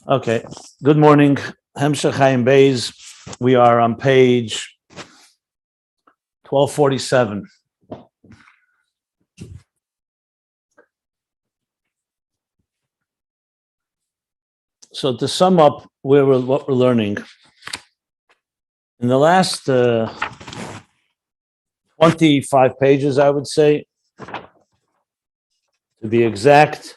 Okay. Good morning. Ayin Beis. We are on page 1247. So to sum up what we're learning, in the last 25 pages, I would say, to be exact,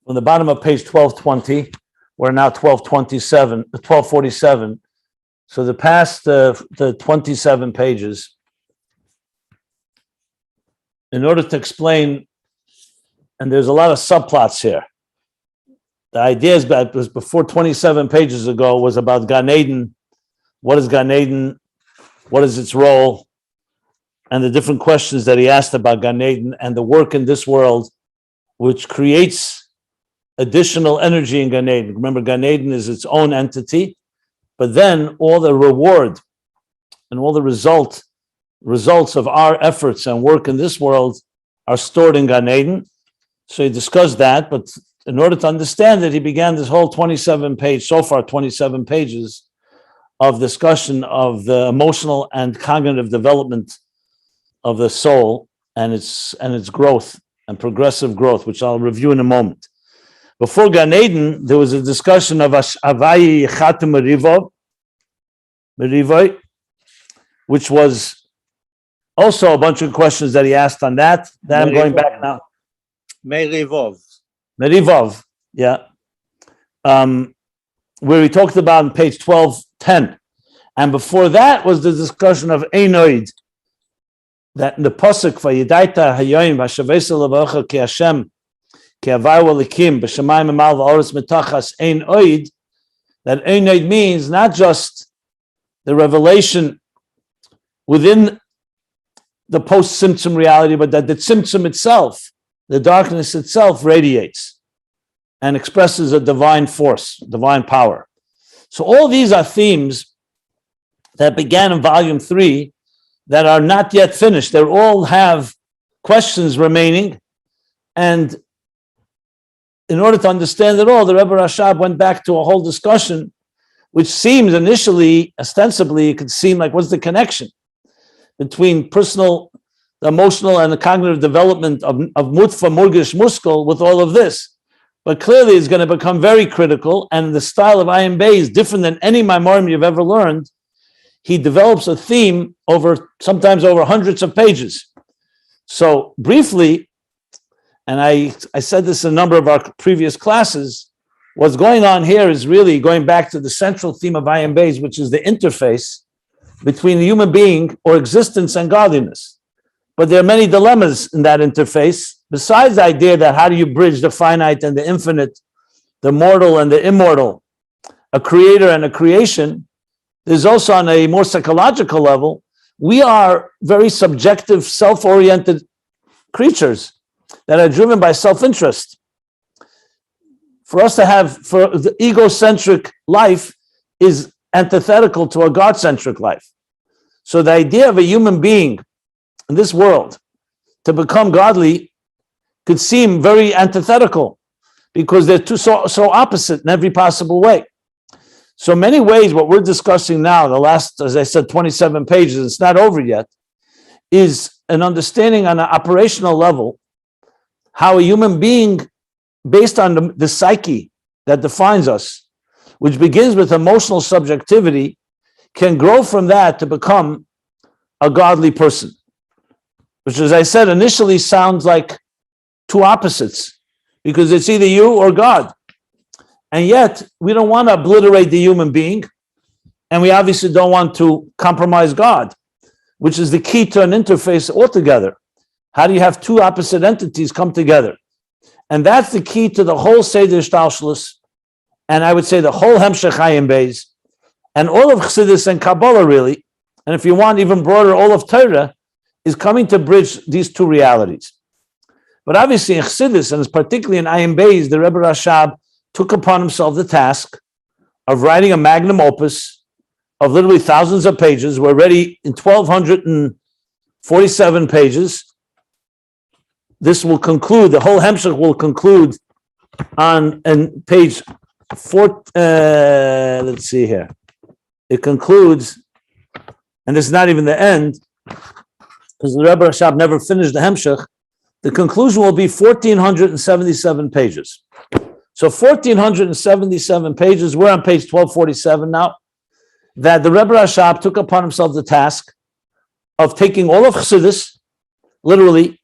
from the bottom of page 1220, we're now 1247. So the past the 27 pages, in order to explain, and there's a lot of subplots here. The idea is that it was before 27 pages ago was about Gan Eden. What is Gan Eden? What is its role? And the different questions that he asked about Gan Eden and the work in this world, which creates additional energy in Gan Eden. Remember, Gan Eden is its own entity, but then all the reward and all the results of our efforts and work in this world are stored in Gan Eden. So he discussed that, but in order to understand it, he began this whole 27 pages of discussion of the emotional and cognitive development of the soul and its growth and progressive growth, which I'll review in a moment. Before Gan Eden, there was a discussion of Avayi Chatum Merivoi, which was also a bunch of questions that he asked on that. I'm going back now. Merivov, yeah. Where he talked about on page 1210. And before that was the discussion of Einoid, that in the Pasuk, Vayidaita Hayoim Vashavesa Lavacha Ki Hashem Ki Avayu Elikim B'Shamayim Emal V'Oretz Mitachas Einoid, that Einoid means not just the revelation within the post-Tzimtzum reality, but that the Tzimtzum itself, the darkness itself, radiates and expresses a divine force, divine power. So all these are themes that began in volume 3 that are not yet finished. They all have questions remaining. And in order to understand it all, the Rebbe Rashab went back to a whole discussion, which seems initially, ostensibly, it could seem like, what's the connection between personal, the emotional, and the cognitive development of Mutfa, Murgish, Muskel with all of this? But clearly it's going to become very critical, and the style of Ayin Beis is different than any Maimorim you've ever learned. He develops a theme sometimes over hundreds of pages. So briefly, and I said this in a number of our previous classes, what's going on here is really going back to the central theme of Ayin Beis, which is the interface between the human being or existence and godliness. But there are many dilemmas in that interface, besides the idea that how do you bridge the finite and the infinite, the mortal and the immortal, a creator and a creation. There's also, on a more psychological level, we are very subjective, self-oriented creatures that are driven by self-interest. For the egocentric life is antithetical to a God-centric life. So the idea of a human being in this world to become godly could seem very antithetical because they're so opposite in every possible way. So in many ways, what we're discussing now, the last, as I said, 27 pages, it's not over yet, is an understanding on an operational level how a human being, based on the psyche that defines us, which begins with emotional subjectivity, can grow from that to become a godly person, which, as I said, initially sounds like two opposites, because it's either you or God. And yet, we don't want to obliterate the human being, and we obviously don't want to compromise God, which is the key to an interface altogether. How do you have two opposite entities come together? And that's the key to the whole Seder Shtalshlus, and I would say the whole Hemshech Ayin Beis, and all of Chassidus and Kabbalah, really, and if you want even broader, all of Torah, is coming to bridge these two realities. But obviously in Chassidus, and particularly in Ayin Beis, the Rebbe Rashab took upon himself the task of writing a magnum opus of literally thousands of pages. We're already in 1,247 pages. This will conclude, the whole Hemshech will conclude on page 4. Let's see here. It concludes, and it's not even the end, because the Rebbe Rashab never finished the Hemshech. The conclusion will be 1,477 pages. So 1,477 pages. We're on page 1247 now. That the Rebbe Rashab took upon himself the task of taking all of Chassidus, literally,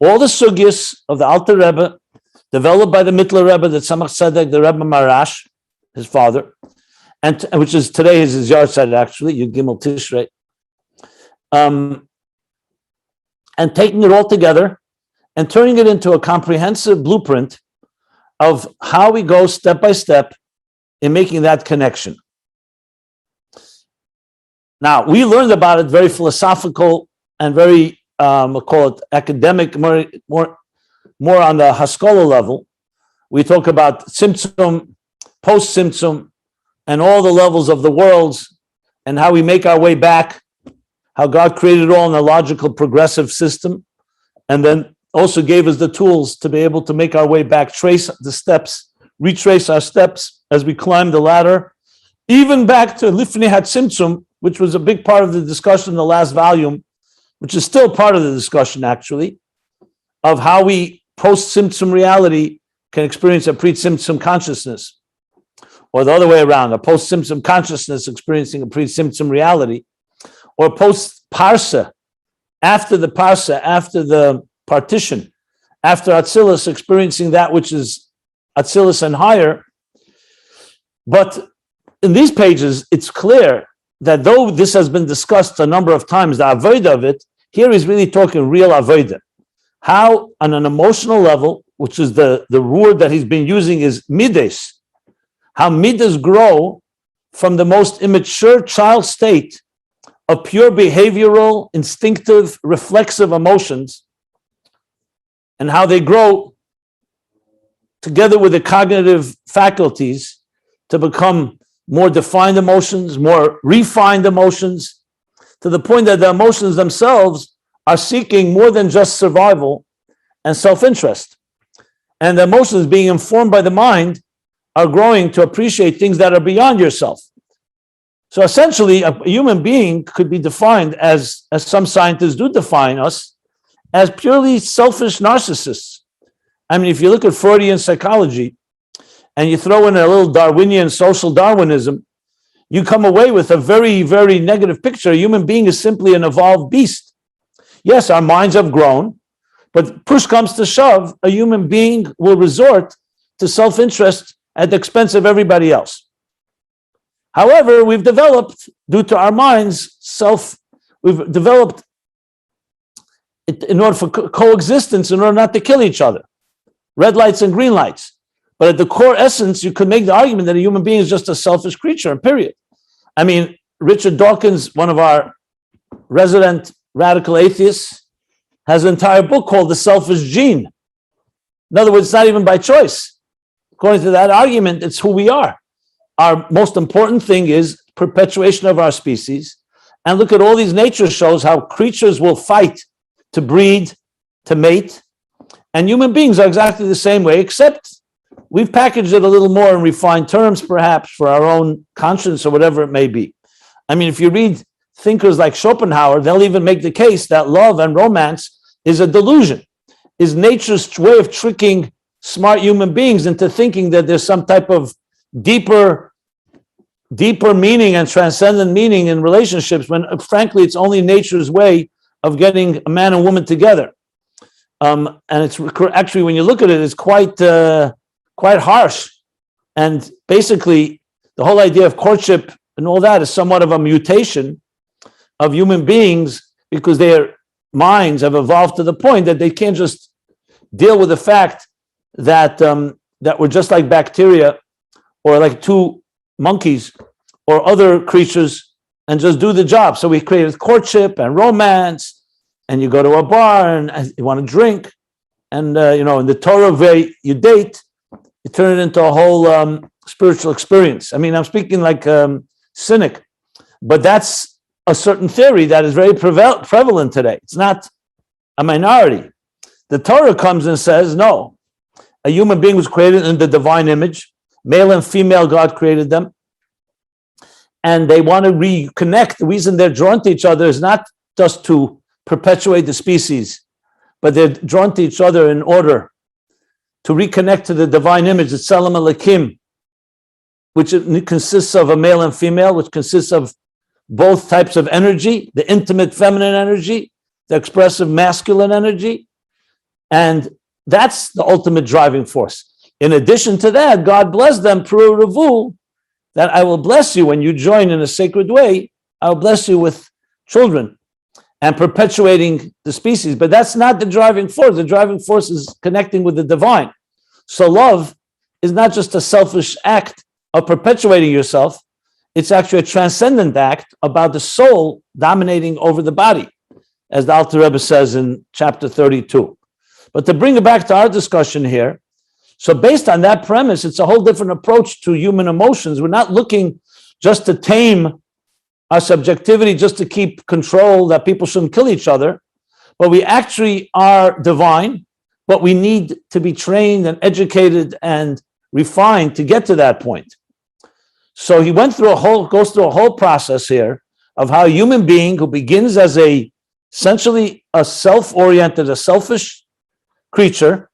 all the sugyas of the Alter Rebbe, developed by the Mittler Rebbe, the Tzemach Tzedek, the Rebbe Marash, his father, and which is today is his yahrzeit actually, Yud Gimel Tishrei, and taking it all together and turning it into a comprehensive blueprint of how we go step by step in making that connection. Now, we learned about it very philosophical and very, we'll call it academic, more on the Haskalah level. We talk about Tzimtzum, post-Tzimtzum, and all the levels of the worlds and how we make our way back, how God created it all in a logical, progressive system, and then also gave us the tools to be able to make our way back, trace the steps, retrace our steps as we climb the ladder, even back to Lifnei HaTzimtzum, which was a big part of the discussion in the last volume, which is still part of the discussion, actually, of how we, post-Tzimtzum reality, can experience a pre-Tzimtzum consciousness, or the other way around, a post-Tzimtzum consciousness experiencing a pre-Tzimtzum reality, or post-Parsa, after the partition, after Atzilus, experiencing that which is Atzilus and higher. But in these pages, it's clear that though this has been discussed a number of times, the avodah of it, here he's really talking real avodah. How, on an emotional level, which is the word that he's been using is midas, how midas grow from the most immature child state of pure behavioral, instinctive, reflexive emotions, and how they grow together with the cognitive faculties to become more defined emotions, more refined emotions, to the point that the emotions themselves are seeking more than just survival and self-interest. And the emotions being informed by the mind are growing to appreciate things that are beyond yourself. So essentially, a human being could be defined as some scientists do define us, as purely selfish narcissists. I mean, if you look at Freudian psychology and you throw in a little Darwinian social Darwinism, you come away with a very, very negative picture. A human being is simply an evolved beast. Yes, our minds have grown, but push comes to shove, a human being will resort to self-interest at the expense of everybody else. However, we've developed, due to our minds, we've developed it in order for coexistence, in order not to kill each other. Red lights and green lights. But at the core essence, you could make the argument that a human being is just a selfish creature, period. I mean, Richard Dawkins, one of our resident radical atheists, has an entire book called The Selfish Gene. In other words, it's not even by choice. According to that argument, it's who we are. Our most important thing is perpetuation of our species. And look at all these nature shows how creatures will fight to breed, to mate. And human beings are exactly the same way, except we've packaged it a little more in refined terms, perhaps, for our own conscience or whatever it may be. I mean, if you read thinkers like Schopenhauer, they'll even make the case that love and romance is a delusion, is nature's way of tricking smart human beings into thinking that there's some type of deeper meaning and transcendent meaning in relationships, when frankly, it's only nature's way of getting a man and woman together. And it's actually, when you look at it, it's quite harsh. And basically, the whole idea of courtship and all that is somewhat of a mutation of human beings, because their minds have evolved to the point that they can't just deal with the fact that that we're just like bacteria or like two monkeys or other creatures and just do the job. So we created courtship and romance, and you go to a bar and you want to drink, and in the Torah way you date, you turn it into a whole spiritual experience. I mean, I'm speaking like cynic, but that's a certain theory that is very prevalent today. It's not a minority. The Torah comes and says, no, a human being was created in the divine image. Male and female, God created them. And they want to reconnect. The reason they're drawn to each other is not just to perpetuate the species, but they're drawn to each other in order to reconnect to the divine image, the Tselem Elokim, which consists of a male and female, which consists of both types of energy, the intimate feminine energy, the expressive masculine energy. And that's the ultimate driving force. In addition to that, God blessed them, Pru Revu, that I will bless you when you join in a sacred way. I will bless you with children and perpetuating the species. But that's not the driving force. The driving force is connecting with the divine. So love is not just a selfish act of perpetuating yourself. It's actually a transcendent act about the soul dominating over the body, as the Alter Rebbe says in chapter 32. But to bring it back to our discussion here, so based on that premise, it's a whole different approach to human emotions. We're not looking just to tame our subjectivity, just to keep control that people shouldn't kill each other, but we actually are divine, but we need to be trained and educated and refined to get to that point. So he goes through a whole process here of how a human being who begins as essentially a self-oriented, a selfish creature,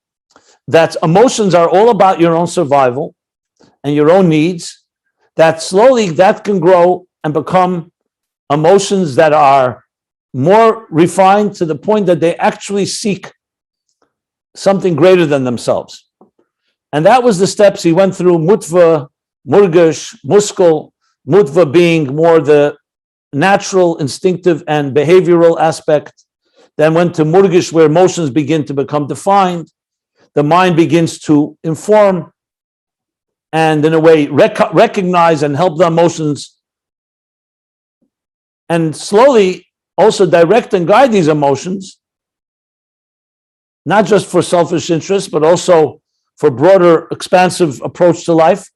that emotions are all about your own survival and your own needs, that slowly that can grow and become emotions that are more refined to the point that they actually seek something greater than themselves. And that was the steps he went through: mutva, murgesh, muskel, mutva being more the natural, instinctive, and behavioral aspect, then went to murgesh, where emotions begin to become defined. The mind begins to inform and in a way recognize and help the emotions, and slowly also direct and guide these emotions, not just for selfish interests, but also for broader, expansive approach to life.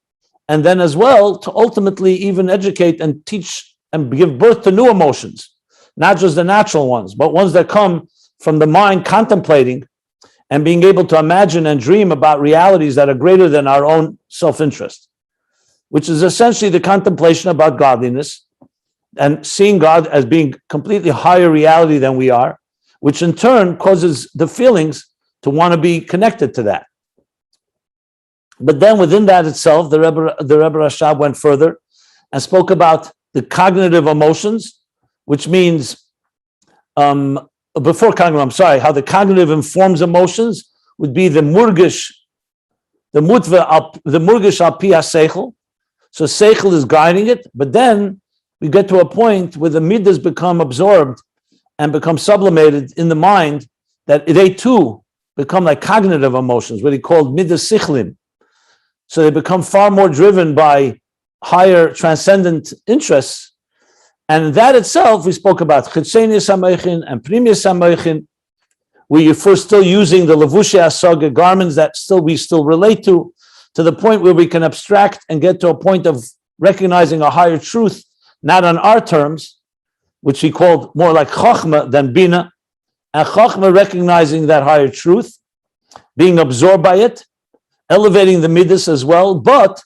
And then as well to ultimately even educate and teach and give birth to new emotions, not just the natural ones, but ones that come from the mind contemplating and being able to imagine and dream about realities that are greater than our own self-interest, which is essentially the contemplation about godliness and seeing God as being completely higher reality than we are, which in turn causes the feelings to want to be connected to that. But then within that itself, the Rebbe Rashab went further and spoke about the cognitive emotions, which means how the cognitive informs emotions would be the murgesh, the murgesh al pi seichel. So seichel is guiding it, but then we get to a point where the midas become absorbed and become sublimated in the mind, that they too become like cognitive emotions, what he called midas sichlim. So they become far more driven by higher transcendent interests. And that itself, we spoke about chitzenius hamoichin and primius hamoichin, where you're first still using the levushei hasaga, garments that we still relate to the point where we can abstract and get to a point of recognizing a higher truth, not on our terms, which he called more like chokhmah than bina, and chokhmah recognizing that higher truth, being absorbed by it, elevating the midas as well. But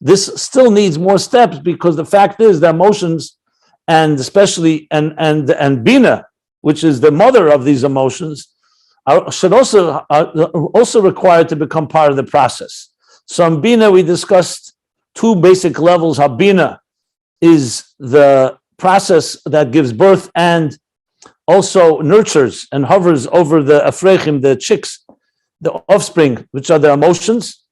this still needs more steps, because the fact is that emotions, and especially and bina, which is the mother of these emotions, should also required to become part of the process. So in bina, we discussed two basic levels. How bina is the process that gives birth and also nurtures and hovers over the afrechim, the chicks, the offspring, which are the emotions.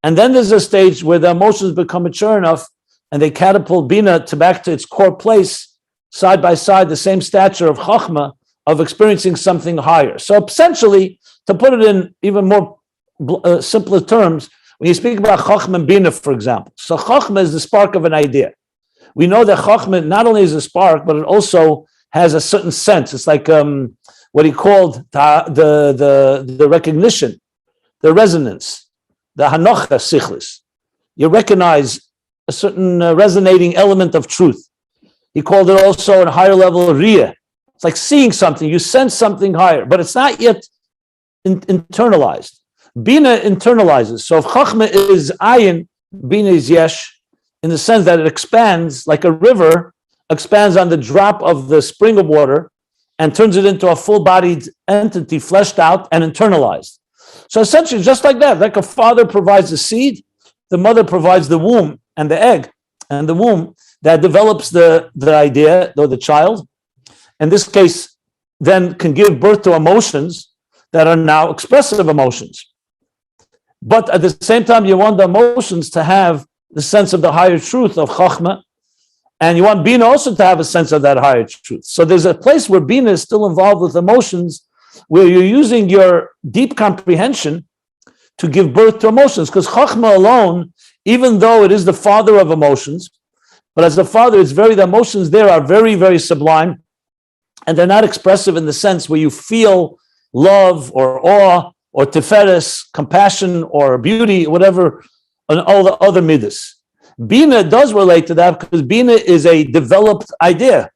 And then there's a stage where the emotions become mature enough and they catapult bina back to its core place, side by side, the same stature of chokhmah, of experiencing something higher. So essentially, to put it in even more simpler terms, when you speak about chokhmah and bina, for example, so chokhmah is the spark of an idea. We know that chokhmah not only is a spark, but it also has a certain sense. It's like what he called the recognition, the resonance, the hanocha sichlis. You recognize a certain resonating element of truth. He called it also at a higher level riyah. It's like seeing something, you sense something higher, but it's not yet internalized. Bina internalizes. So if Chachma is Ayin, Bina is Yesh, in the sense that it expands like a river, expands on the drop of the spring of water and turns it into a full-bodied entity, fleshed out and internalized. So essentially, just like that, like a father provides the seed, the mother provides the womb and the egg and the womb that develops the idea, or the child. In this case, then can give birth to emotions that are now expressive emotions. But at the same time, you want the emotions to have the sense of the higher truth of Chachma, and you want Bina also to have a sense of that higher truth. So there's a place where Bina is still involved with emotions, where you're using your deep comprehension to give birth to emotions. Because Chachma alone, even though it is the father of emotions, but as the father, the emotions there are very, very sublime, and they're not expressive in the sense where you feel love or awe or tiferes, compassion or beauty, whatever, and all the other midas. Bina does relate to that because Bina is a developed idea.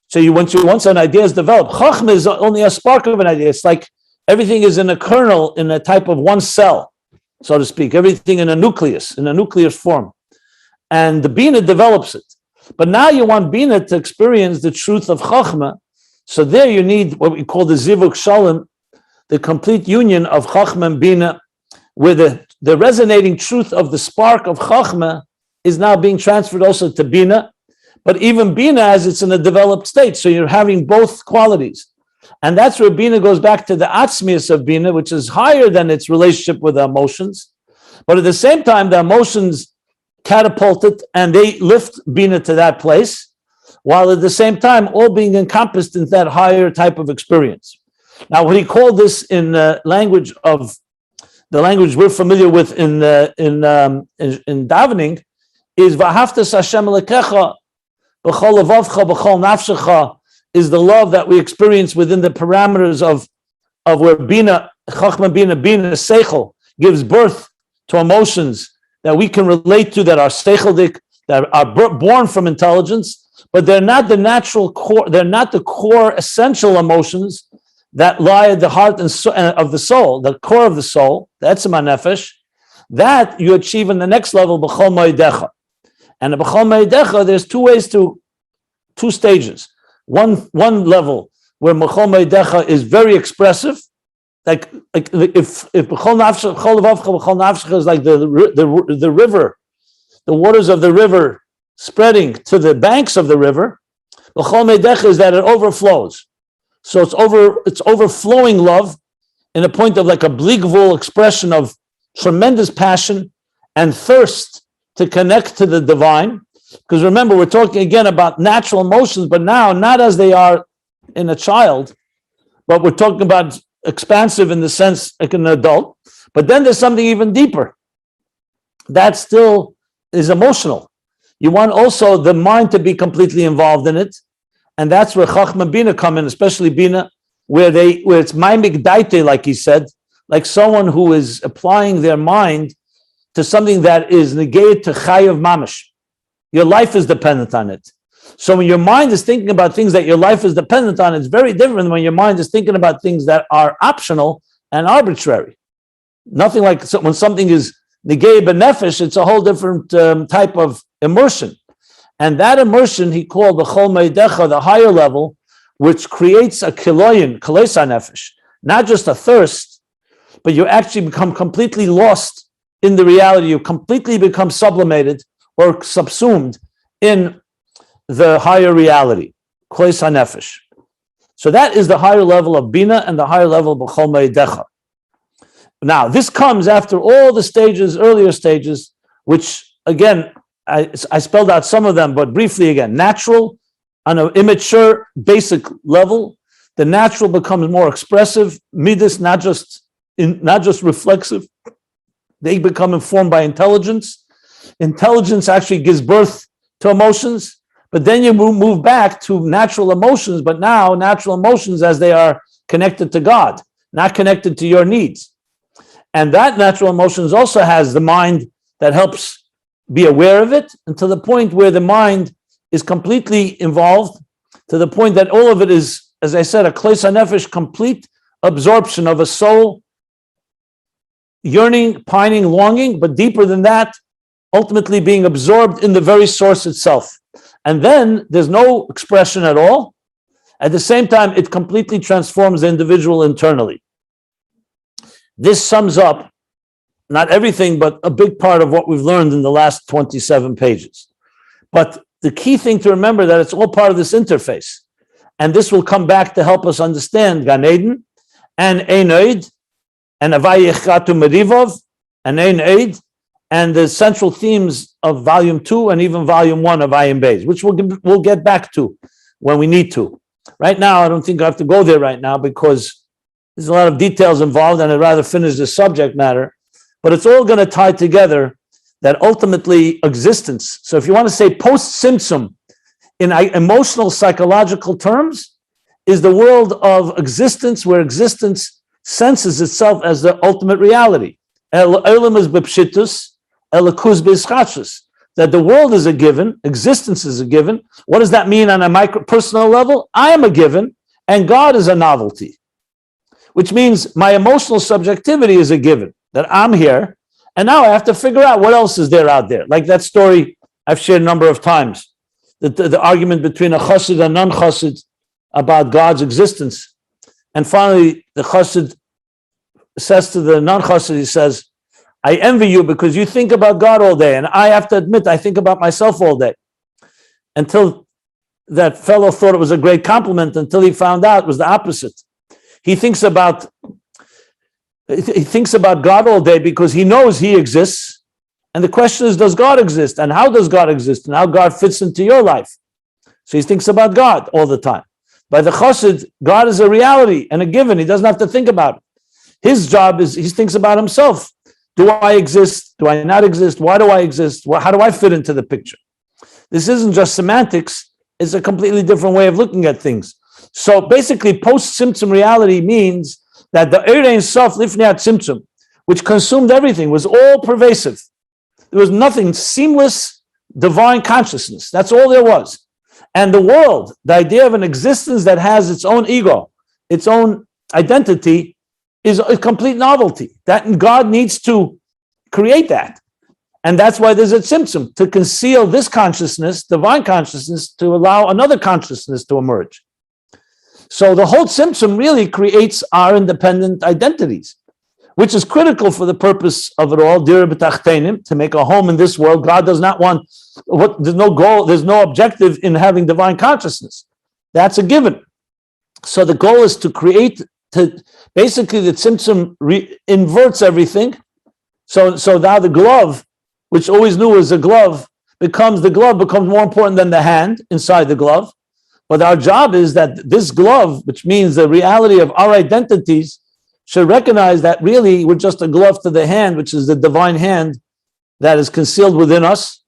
So once an idea is developed, Chachma is only a spark of an idea. It's like everything is in a kernel, in a type of one cell, so to speak, everything in a nucleus form. And the Bina develops it. But now you want Bina to experience the truth of Chachma. So there you need what we call the Zivuk Shalom, the complete union of Chachma and Bina, where the resonating truth of the spark of Chachma is now being transferred also to Bina, but even Bina as it's in a developed state. So you're having both qualities. And that's where Bina goes back to the Atzmius of Bina, which is higher than its relationship with the emotions. But at the same time, the emotions catapult it and they lift Bina to that place, while at the same time, all being encompassed in that higher type of experience. Now, what he called this in language of the language we're familiar with in davening is V'ahavtas Hashem Elokecha b'chol levavcha b'chol nafshecha, is the love that we experience within the parameters of where Bina, Chachma Bina Seichel gives birth to emotions that we can relate to, that are Seicheldik, that are born from intelligence, but they're not the natural core, they're not the core essential emotions that lie at the heart of the soul, the core of the soul, the Etzem HaNefesh, that you achieve in the next level, B'chol Moedecha. And in B'chol Moedecha, there's two stages. One level where B'chol Moedecha is very expressive, like if B'chol Nafshecha, B'chol Levavcha, B'chol Nafshecha is like the river, the waters of the river spreading to the banks of the river, B'chol Moedecha is that it overflows. So it's overflowing love in a point of like a bligvul expression of tremendous passion and thirst to connect to the divine. Because remember, we're talking again about natural emotions, but now not as they are in a child, but we're talking about expansive in the sense like an adult. But then there's something even deeper. That still is emotional. You want also the mind to be completely involved in it. And that's where Chachma Bina come in, especially Bina, where it's maimik daite, like he said, like someone who is applying their mind to something that is negate to chayav mamash. Your life is dependent on it. So when your mind is thinking about things that your life is dependent on, it's very different than when your mind is thinking about things that are optional and arbitrary. Nothing like when something is negate benefesh, it's a whole different type of immersion. And that immersion he called the Chol Meidecha, the higher level, which creates a kiloyin, kalesa nefesh, not just a thirst, but you actually become completely lost in the reality. You completely become sublimated or subsumed in the higher reality, kalesa nefesh. So that is the higher level of Bina and the higher level of Chol Meidecha. Now, this comes after all the stages, earlier stages, which again, I spelled out some of them, but briefly again, natural, on an immature, basic level, the natural becomes more expressive, midas, not just reflexive. They become informed by intelligence. Intelligence actually gives birth to emotions, but then you move back to natural emotions, but now natural emotions as they are connected to God, not connected to your needs. And that natural emotions also has the mind that helps be aware of it, and to the point where the mind is completely involved, to the point that all of it is, as I said, a kalesa nefesh, complete absorption of a soul yearning, pining, longing, but deeper than that, ultimately being absorbed in the very source itself. And then there's no expression at all. At the same time, it completely transforms the individual internally. This sums up not everything, but a big part of what we've learned in the last 27 pages. But the key thing to remember that it's all part of this interface. And this will come back to help us understand Gan Eden and Ein Oid and Havai Yechatu Merivov and Ein Oid and the central themes of volume 2 and even volume 1 of Ayin Beis, which we'll get back to when we need to. Right now, I don't think I have to go there right now because there's a lot of details involved and I'd rather finish the subject matter, but it's all going to tie together that ultimately existence. So if you want to say post-Tzimtzum in emotional, psychological terms, is the world of existence where existence senses itself as the ultimate reality. Elam is b'pshitus, elokuz b'yischachus. That the world is a given, existence is a given. What does that mean on a personal level? I am a given, and God is a novelty. Which means my emotional subjectivity is a given, that I'm here, and now I have to figure out what else is there out there. Like that story I've shared a number of times, the argument between a chassid and non-chassid about God's existence. And finally, the chassid says to the non-chassid, he says, I envy you because you think about God all day, and I have to admit, I think about myself all day. Until that fellow thought it was a great compliment, until he found out it was the opposite. He thinks about God all day because he knows he exists. And the question is, does God exist? And how does God exist? And how God fits into your life? So he thinks about God all the time. By the chassid, God is a reality and a given. He doesn't have to think about it. His job is, he thinks about himself. Do I exist? Do I not exist? Why do I exist? How do I fit into the picture? This isn't just semantics. It's a completely different way of looking at things. So basically, post-Tzimtzum reality means that the Eir Ein Sof Lifnei HaTzimtzum, which consumed everything, was all pervasive. There was nothing, seamless divine consciousness. That's all there was. And the world, the idea of an existence that has its own ego, its own identity, is a complete novelty. That God needs to create that. And that's why there's a tzimtzum, to conceal this consciousness, divine consciousness, to allow another consciousness to emerge. So the whole tzimtzum really creates our independent identities, which is critical for the purpose of it all, dir b'tachtenim, to make a home in this world. God does not want, there's no goal, there's no objective in having divine consciousness. That's a given. So the goal is to create, basically the tzimtzum inverts everything. So now the glove, which always knew was a glove, becomes more important than the hand inside the glove. But our job is that this glove, which means the reality of our identities, should recognize that really we're just a glove to the hand, which is the divine hand that is concealed within us.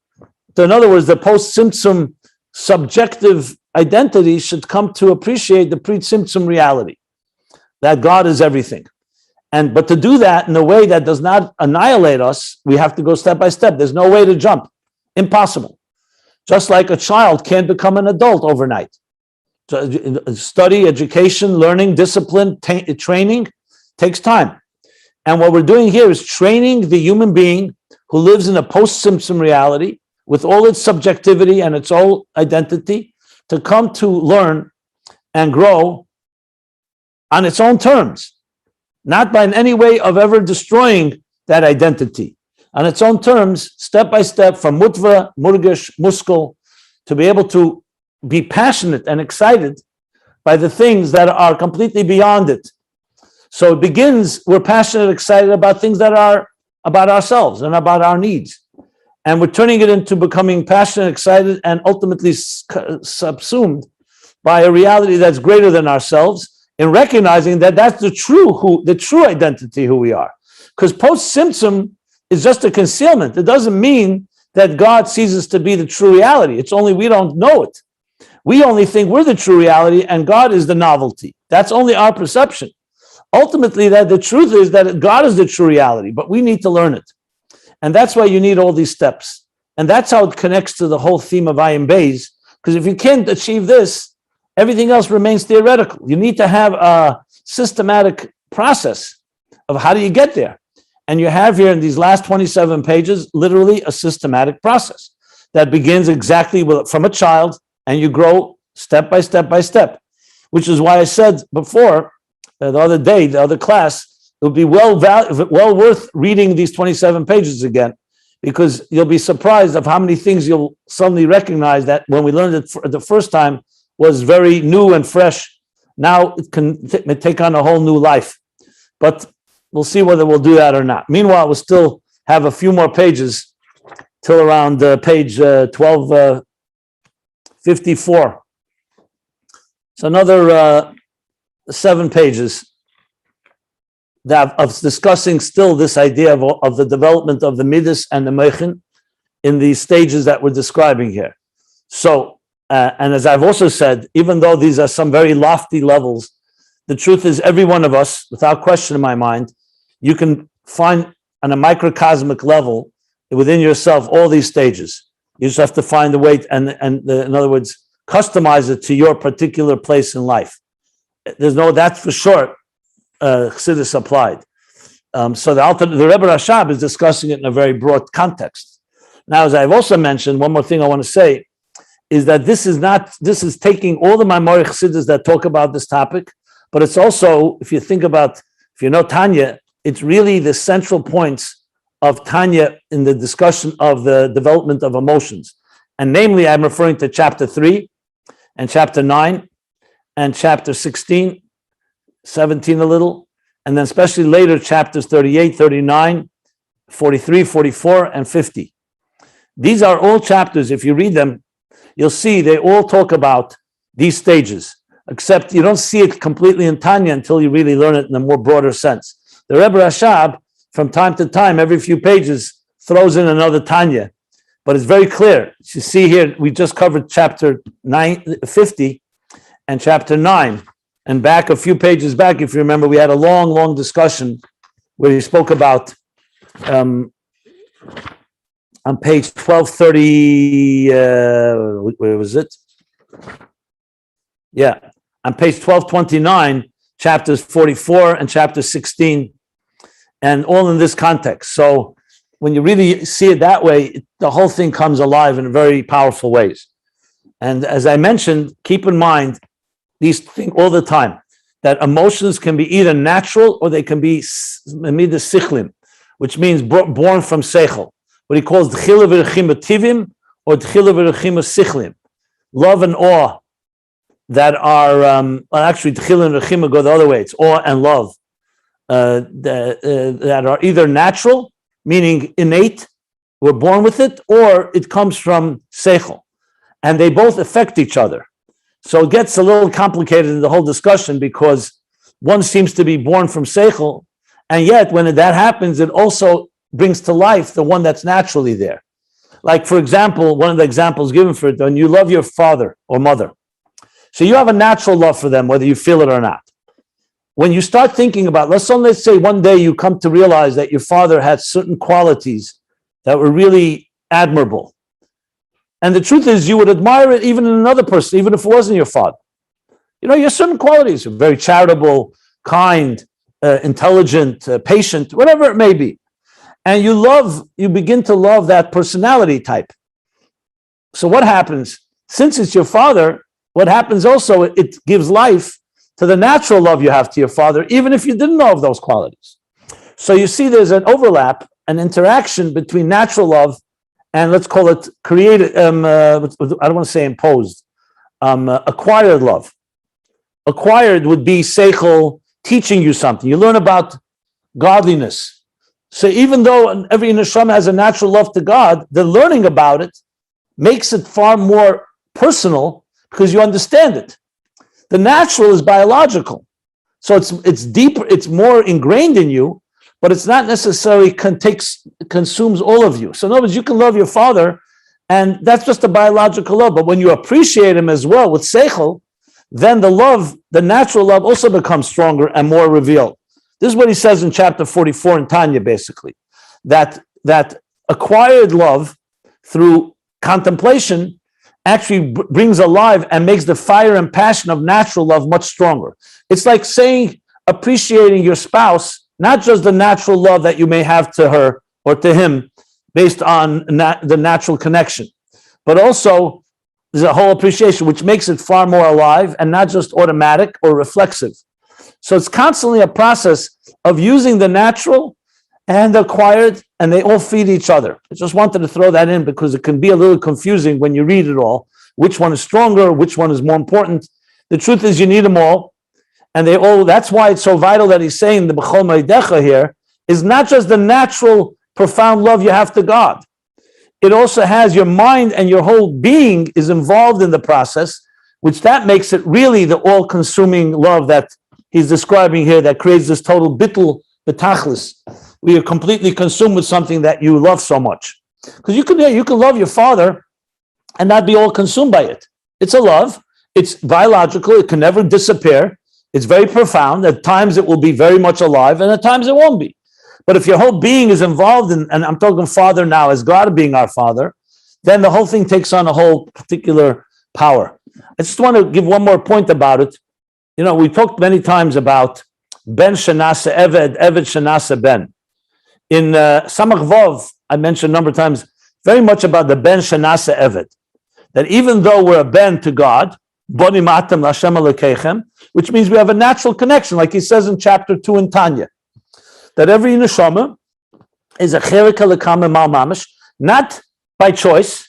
So in other words, the post-Tzimtzum subjective identity should come to appreciate the pre-Tzimtzum reality, that God is everything. But to do that in a way that does not annihilate us, we have to go step by step. There's no way to jump. Impossible. Just like a child can't become an adult overnight. Study, education, learning, discipline, training takes time. And what we're doing here is training the human being who lives in a post-Tzimtzum reality with all its subjectivity and its own identity to come to learn and grow on its own terms, not by in any way of ever destroying that identity. On its own terms, step by step, from mutva, murgish, muskal, to be able to be passionate and excited by the things that are completely beyond it. So it begins, we're passionate, excited about things that are about ourselves and about our needs. And we're turning it into becoming passionate, excited, and ultimately subsumed by a reality that's greater than ourselves, in recognizing that that's the true identity who we are. Because post-Tzimtzum is just a concealment. It doesn't mean that God sees us to be the true reality. It's only we don't know it. We only think we're the true reality and God is the novelty. That's only our perception. Ultimately, that the truth is that God is the true reality, but we need to learn it. And that's why you need all these steps. And that's how it connects to the whole theme of Ayin Beis, because if you can't achieve this, everything else remains theoretical. You need to have a systematic process of how do you get there. And you have here in these last 27 pages, literally a systematic process that begins exactly from a child, and you grow step by step by step, which is why I said before, the other class, it would be well worth reading these 27 pages again, because you'll be surprised of how many things you'll suddenly recognize that when we learned it for the first time was very new and fresh. Now it can take on a whole new life. But we'll see whether we'll do that or not. Meanwhile, we'll still have a few more pages till around page 1254. So another 7 pages of discussing still this idea of the development of the midas and the meichen in these stages that we're describing here. So, and as I've also said, even though these are some very lofty levels, the truth is every one of us, without question in my mind, you can find on a microcosmic level within yourself all these stages. You just have to find the way and in other words, customize it to your particular place in life. There's no, that's for sure, Chassidus applied. So the Rebbe Rashab is discussing it in a very broad context. Now, as I've also mentioned, one more thing I want to say is that this is taking all the Maimonic Chassidus that talk about this topic, but it's also, if you know Tanya, it's really the central points of Tanya in the discussion of the development of emotions. And namely, I'm referring to chapter 3 and chapter 9 and chapter 16, 17 a little, and then especially later chapters 38, 39, 43, 44, and 50. These are all chapters, if you read them, you'll see they all talk about these stages, except you don't see it completely in Tanya until you really learn it in a more broader sense. The Rebbe Rashab, from time to time, every few pages, throws in another Tanya, but it's very clear. You see here, we just covered chapter 50 and chapter 9, and back a few pages back, if you remember, we had a long discussion where he spoke about on page 1230, where was it? Yeah, on page 1229, chapters 44 and chapter 16, and all in this context. So when you really see it that way, the whole thing comes alive in very powerful ways. And as I mentioned, keep in mind these things all the time, that emotions can be either natural or they can be midas sichlim, which means born from seichel, what he calls d'chila v'rechima tivim or d'chila v'rechima sichlim, love and awe that are, actually d'chila and rechima go the other way, it's awe and love, that are either natural, meaning innate, we're born with it, or it comes from seichel, and they both affect each other. So it gets a little complicated in the whole discussion because one seems to be born from seichel, and yet when that happens, it also brings to life the one that's naturally there. Like, for example, one of the examples given for it, when you love your father or mother, so you have a natural love for them, whether you feel it or not. When you start thinking about, let's say one day you come to realize that your father had certain qualities that were really admirable. And the truth is, you would admire it even in another person, even if it wasn't your father. You know, you have certain qualities, you're very charitable, kind, intelligent, patient, whatever it may be. And you begin to love that personality type. So what happens? Since it's your father, what happens also, it gives life to the natural love you have to your father, even if you didn't know of those qualities. So you see there's an overlap, an interaction between natural love and let's call it created, I don't want to say imposed, acquired love. Acquired would be seichel teaching you something. You learn about godliness. So even though every neshama has a natural love to God, the learning about it makes it far more personal because you understand it. The natural is biological. So it's deeper, it's more ingrained in you, but it's not necessarily consumes all of you. So in other words, you can love your father, and that's just a biological love. But when you appreciate him as well with seichel, then the natural love also becomes stronger and more revealed. This is what he says in chapter 44 in Tanya, basically, that acquired love through contemplation actually brings alive and makes the fire and passion of natural love much stronger. It's like saying, appreciating your spouse not just the natural love that you may have to her or to him based on the natural connection, but also there's a whole appreciation which makes it far more alive and not just automatic or reflexive. So it's constantly a process of using the natural and the acquired, and they all feed each other. I just wanted to throw that in because it can be a little confusing when you read it all. Which one is stronger? Which one is more important? The truth is you need them all. And they all, that's why it's so vital that he's saying the B'chol Meidecha here is not just the natural profound love you have to God. It also has your mind and your whole being is involved in the process, which that makes it really the all-consuming love that he's describing here that creates this total bittul betachlis, where you're completely consumed with something that you love so much. Because you can love your father and not be all consumed by it. It's a love. It's biological. It can never disappear. It's very profound. At times it will be very much alive, and at times it won't be. But if your whole being is involved in, and I'm talking Father now as God being our Father, then the whole thing takes on a whole particular power. I just want to give one more point about it. You know, we talked many times about Ben Shanasa Eved, Eved Shanasa Ben. In Samach Vov, I mentioned a number of times, very much about the Ben Shanasa Eved. That even though we're a Ben to God, Boni Matam Lashem Alekechem, which means we have a natural connection, like he says in chapter 2 in Tanya, that every neshama is a cherika lekam mal mamish, not by choice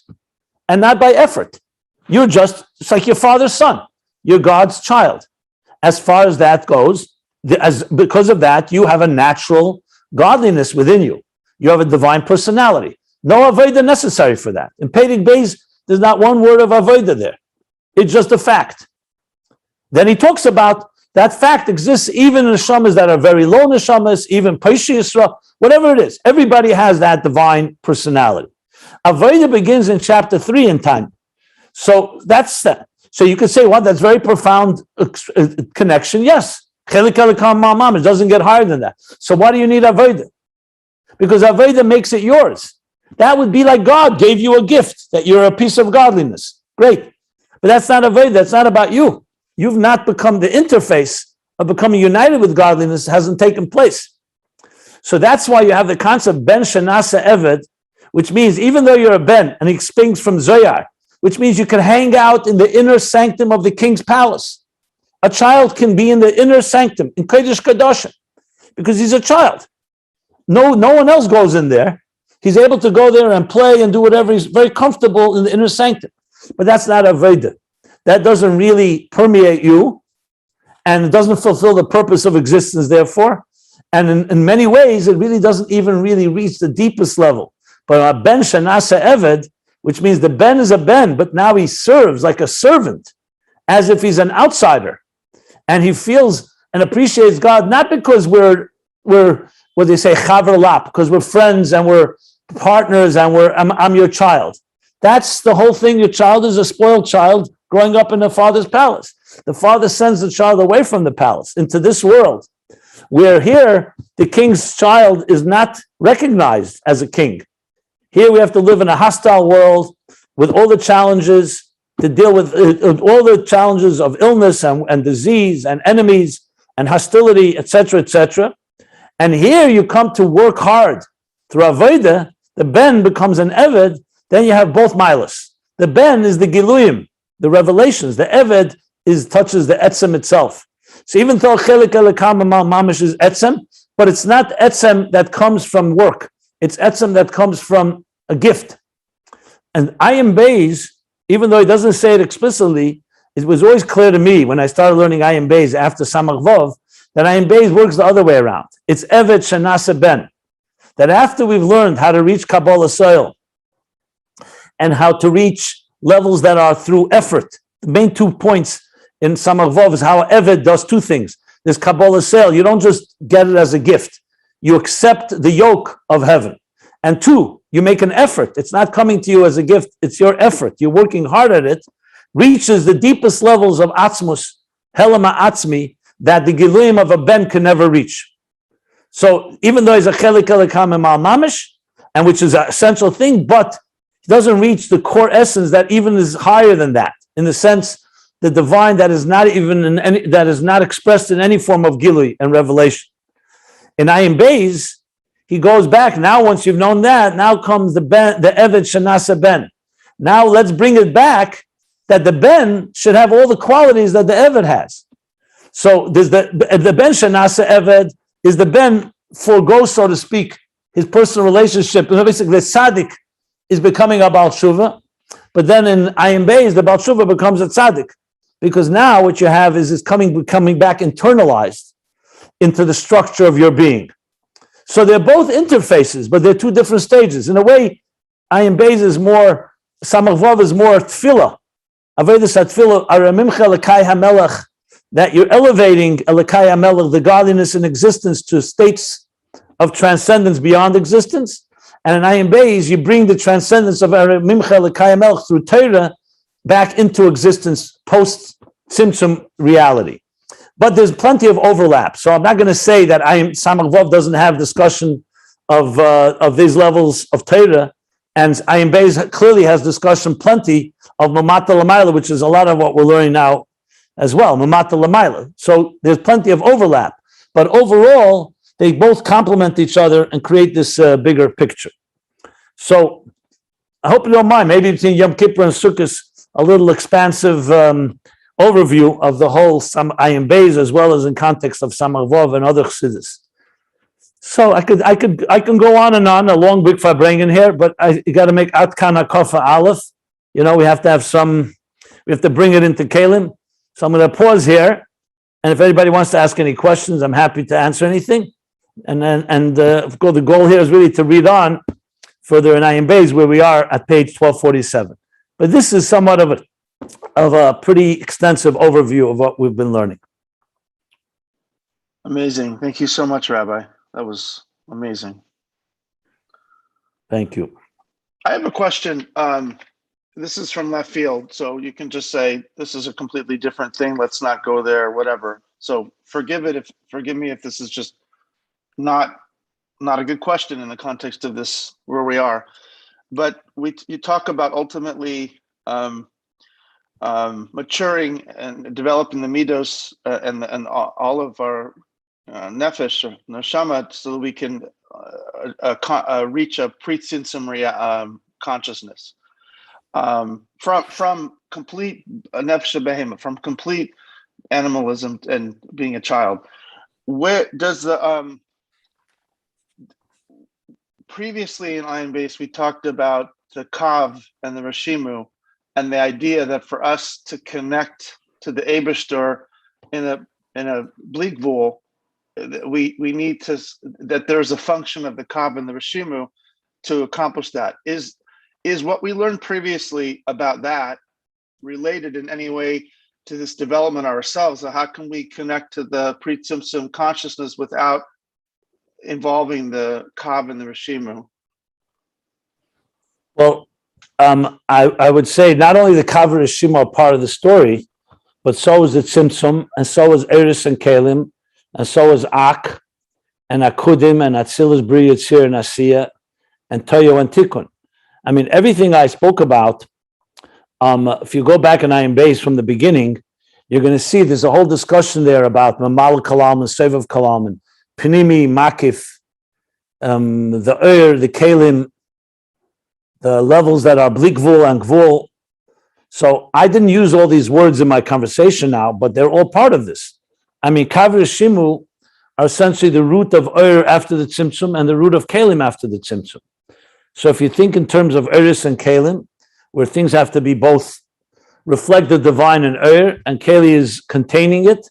and not by effort. You're just, it's like your father's son. You're God's child. As far as that goes, because of that, you have a natural godliness within you. You have a divine personality. No avodah necessary for that. In Ayin Beis, there's not one word of avodah there. It's just a fact. Then he talks about that fact exists even in neshamas that are very low neshamas, even Paishi Yisra, whatever it is. Everybody has that divine personality. Avodah begins in chapter 3 in time. So that's that. So you could say, well, that's very profound connection. Yes. It doesn't get higher than that. So why do you need avodah? Because avodah makes it yours. That would be like God gave you a gift, that you're a piece of godliness. Great. But that's not avodah. That's not about you. You've not become the interface of becoming united with godliness hasn't taken place. So that's why you have the concept Ben Shanasa Eved, which means even though you're a Ben, and he springs from Zoyar, which means you can hang out in the inner sanctum of the king's palace. A child can be in the inner sanctum, in Kodesh Kadoshim, because he's a child. No one else goes in there. He's able to go there and play and do whatever. He's very comfortable in the inner sanctum. But that's not avodah. That doesn't really permeate you, and it doesn't fulfill the purpose of existence, therefore. And in many ways, it really doesn't even really reach the deepest level. But a Ben Shanasa Eved, which means the Ben is a Ben, but now he serves like a servant, as if he's an outsider. And he feels and appreciates God, not because we're what they say, chaver lap, because we're friends and we're partners and I'm your child. That's the whole thing. Your child is a spoiled child growing up in the father's palace. The father sends the child away from the palace into this world, where here the king's child is not recognized as a king. Here we have to live in a hostile world with all the challenges, to deal with all the challenges of illness and disease and enemies and hostility, etc., etc. And here you come to work hard. Through avodah, the Ben becomes an Eved, then you have both milas. The Ben is the Giluyim, the revelations. The Eved touches the Etzem itself. So even though Chelik Elekam Mamish is Etzem, but it's not Etzem that comes from work. It's Etzem that comes from a gift. And Ayin Beis, even though he doesn't say it explicitly, it was always clear to me when I started learning Ayin Beis after Samach Vov, that Ayin Beis works the other way around. It's Eved Shanasa Ben. That after we've learned how to reach Kabbalah soil and how to reach levels that are through effort, the main 2 points in Samach Vov is how Eved does 2 things. There's Kabbalah soil. You don't just get it as a gift. You accept the yoke of heaven. And 2, you make an effort. It's not coming to you as a gift. It's your effort. You're working hard at it. Reaches the deepest levels of Atzmus, Helama Atzmi, that the Giluyim of a Ben can never reach. So even though he's a Chelik Elekam Mal Mamish, and which is an essential thing, but he doesn't reach the core essence that even is higher than that, in the sense the divine that is not even that is not expressed in any form of Gilui and revelation. In Ayin Beis, he goes back. Now, once you've known that, now comes the Eved Shanasa Ben. Now let's bring it back that the Ben should have all the qualities that the Eved has. So there's the Ben Shanasa Eved is the Ben forgoes, so to speak, his personal relationship. Basically, the Tzaddik is becoming a Baal Tshuva, but then in Ayin Beis, the Baal Tshuva becomes a Tzaddik, because now what you have is becoming back internalized into the structure of your being. So they're both interfaces, but they're two different stages. In a way, Ayin Beis is more, Samach Vav is more tefillah. Avodas HaTefillah, Aramimcha Elokai HaMelech, that you're elevating Elokai HaMelech, the godliness in existence, to states of transcendence beyond existence. And in Ayin Beis, you bring the transcendence of Aramimcha Elokai HaMelech through Torah back into existence post-Tzimtzum reality. But there's plenty of overlap. So I'm not going to say that Samach Vav doesn't have discussion of these levels of Torah, and Ayin Beis clearly has discussion plenty of Mamata L'mayla, which is a lot of what we're learning now as well, Mamata L'mayla. So there's plenty of overlap. But overall, they both complement each other and create this bigger picture. So I hope you don't mind, maybe between Yom Kippur and Sukkot, a little expansive overview of the whole Ayin Beis, as well as in context of Samach Vav and other Chassidus. So I can go on and on, a long big farbrengen here, but you got to make Atkana Kofa Aleph. You know, we have to bring it into Kalim. So I'm going to pause here, and if anybody wants to ask any questions, I'm happy to answer anything. Of course, the goal here is really to read on further in Ayin Beis, where we are at page 1247. But this is somewhat of a pretty extensive overview of what we've been learning. Amazing. Thank you so much, Rabbi. That was amazing. Thank you. I have a question. This is from left field, so you can just say, this is a completely different thing. Let's not go there, whatever. So forgive me if this is just not a good question in the context of this, where we are. But you talk about ultimately maturing and developing the midos and all of our nefesh or neshama, so that we can reach a pre-tzimtzum consciousness from complete nefesh behemoth, from complete animalism and being a child. Where does the previously in Ayin Beis we talked about the kav and the rashimu, and the idea that for us to connect to the Eibishter in a bligvul, we need that there's a function of the kav and the rashimu to accomplish that. Is what we learned previously about that related in any way to this development ourselves? So how can we connect to the pre-tzimtzum consciousness without involving the kav and the rashimu? Well, I would say not only the kav and rashimu are part of the story, but so is the tzimtzum, and so is eris and kalim, and so is ak, and akudim, and atzilus, bri, yitzir, and asiya, and toyo and tikkun. I mean, everything I spoke about, if you go back in Ayin Beis from the beginning, you're going to see there's a whole discussion there about mamal kalam and sevav kalam and pinimi, makif, the the kalim, the levels that are blikvul and gvul. So I didn't use all these words in my conversation now, but they're all part of this. I mean, kav shimu are essentially the root of after the tzimtzum and the root of kalim after the tzimtzum. So if you think in terms of eris and kalim, where things have to be both reflect the divine in and kali is containing it,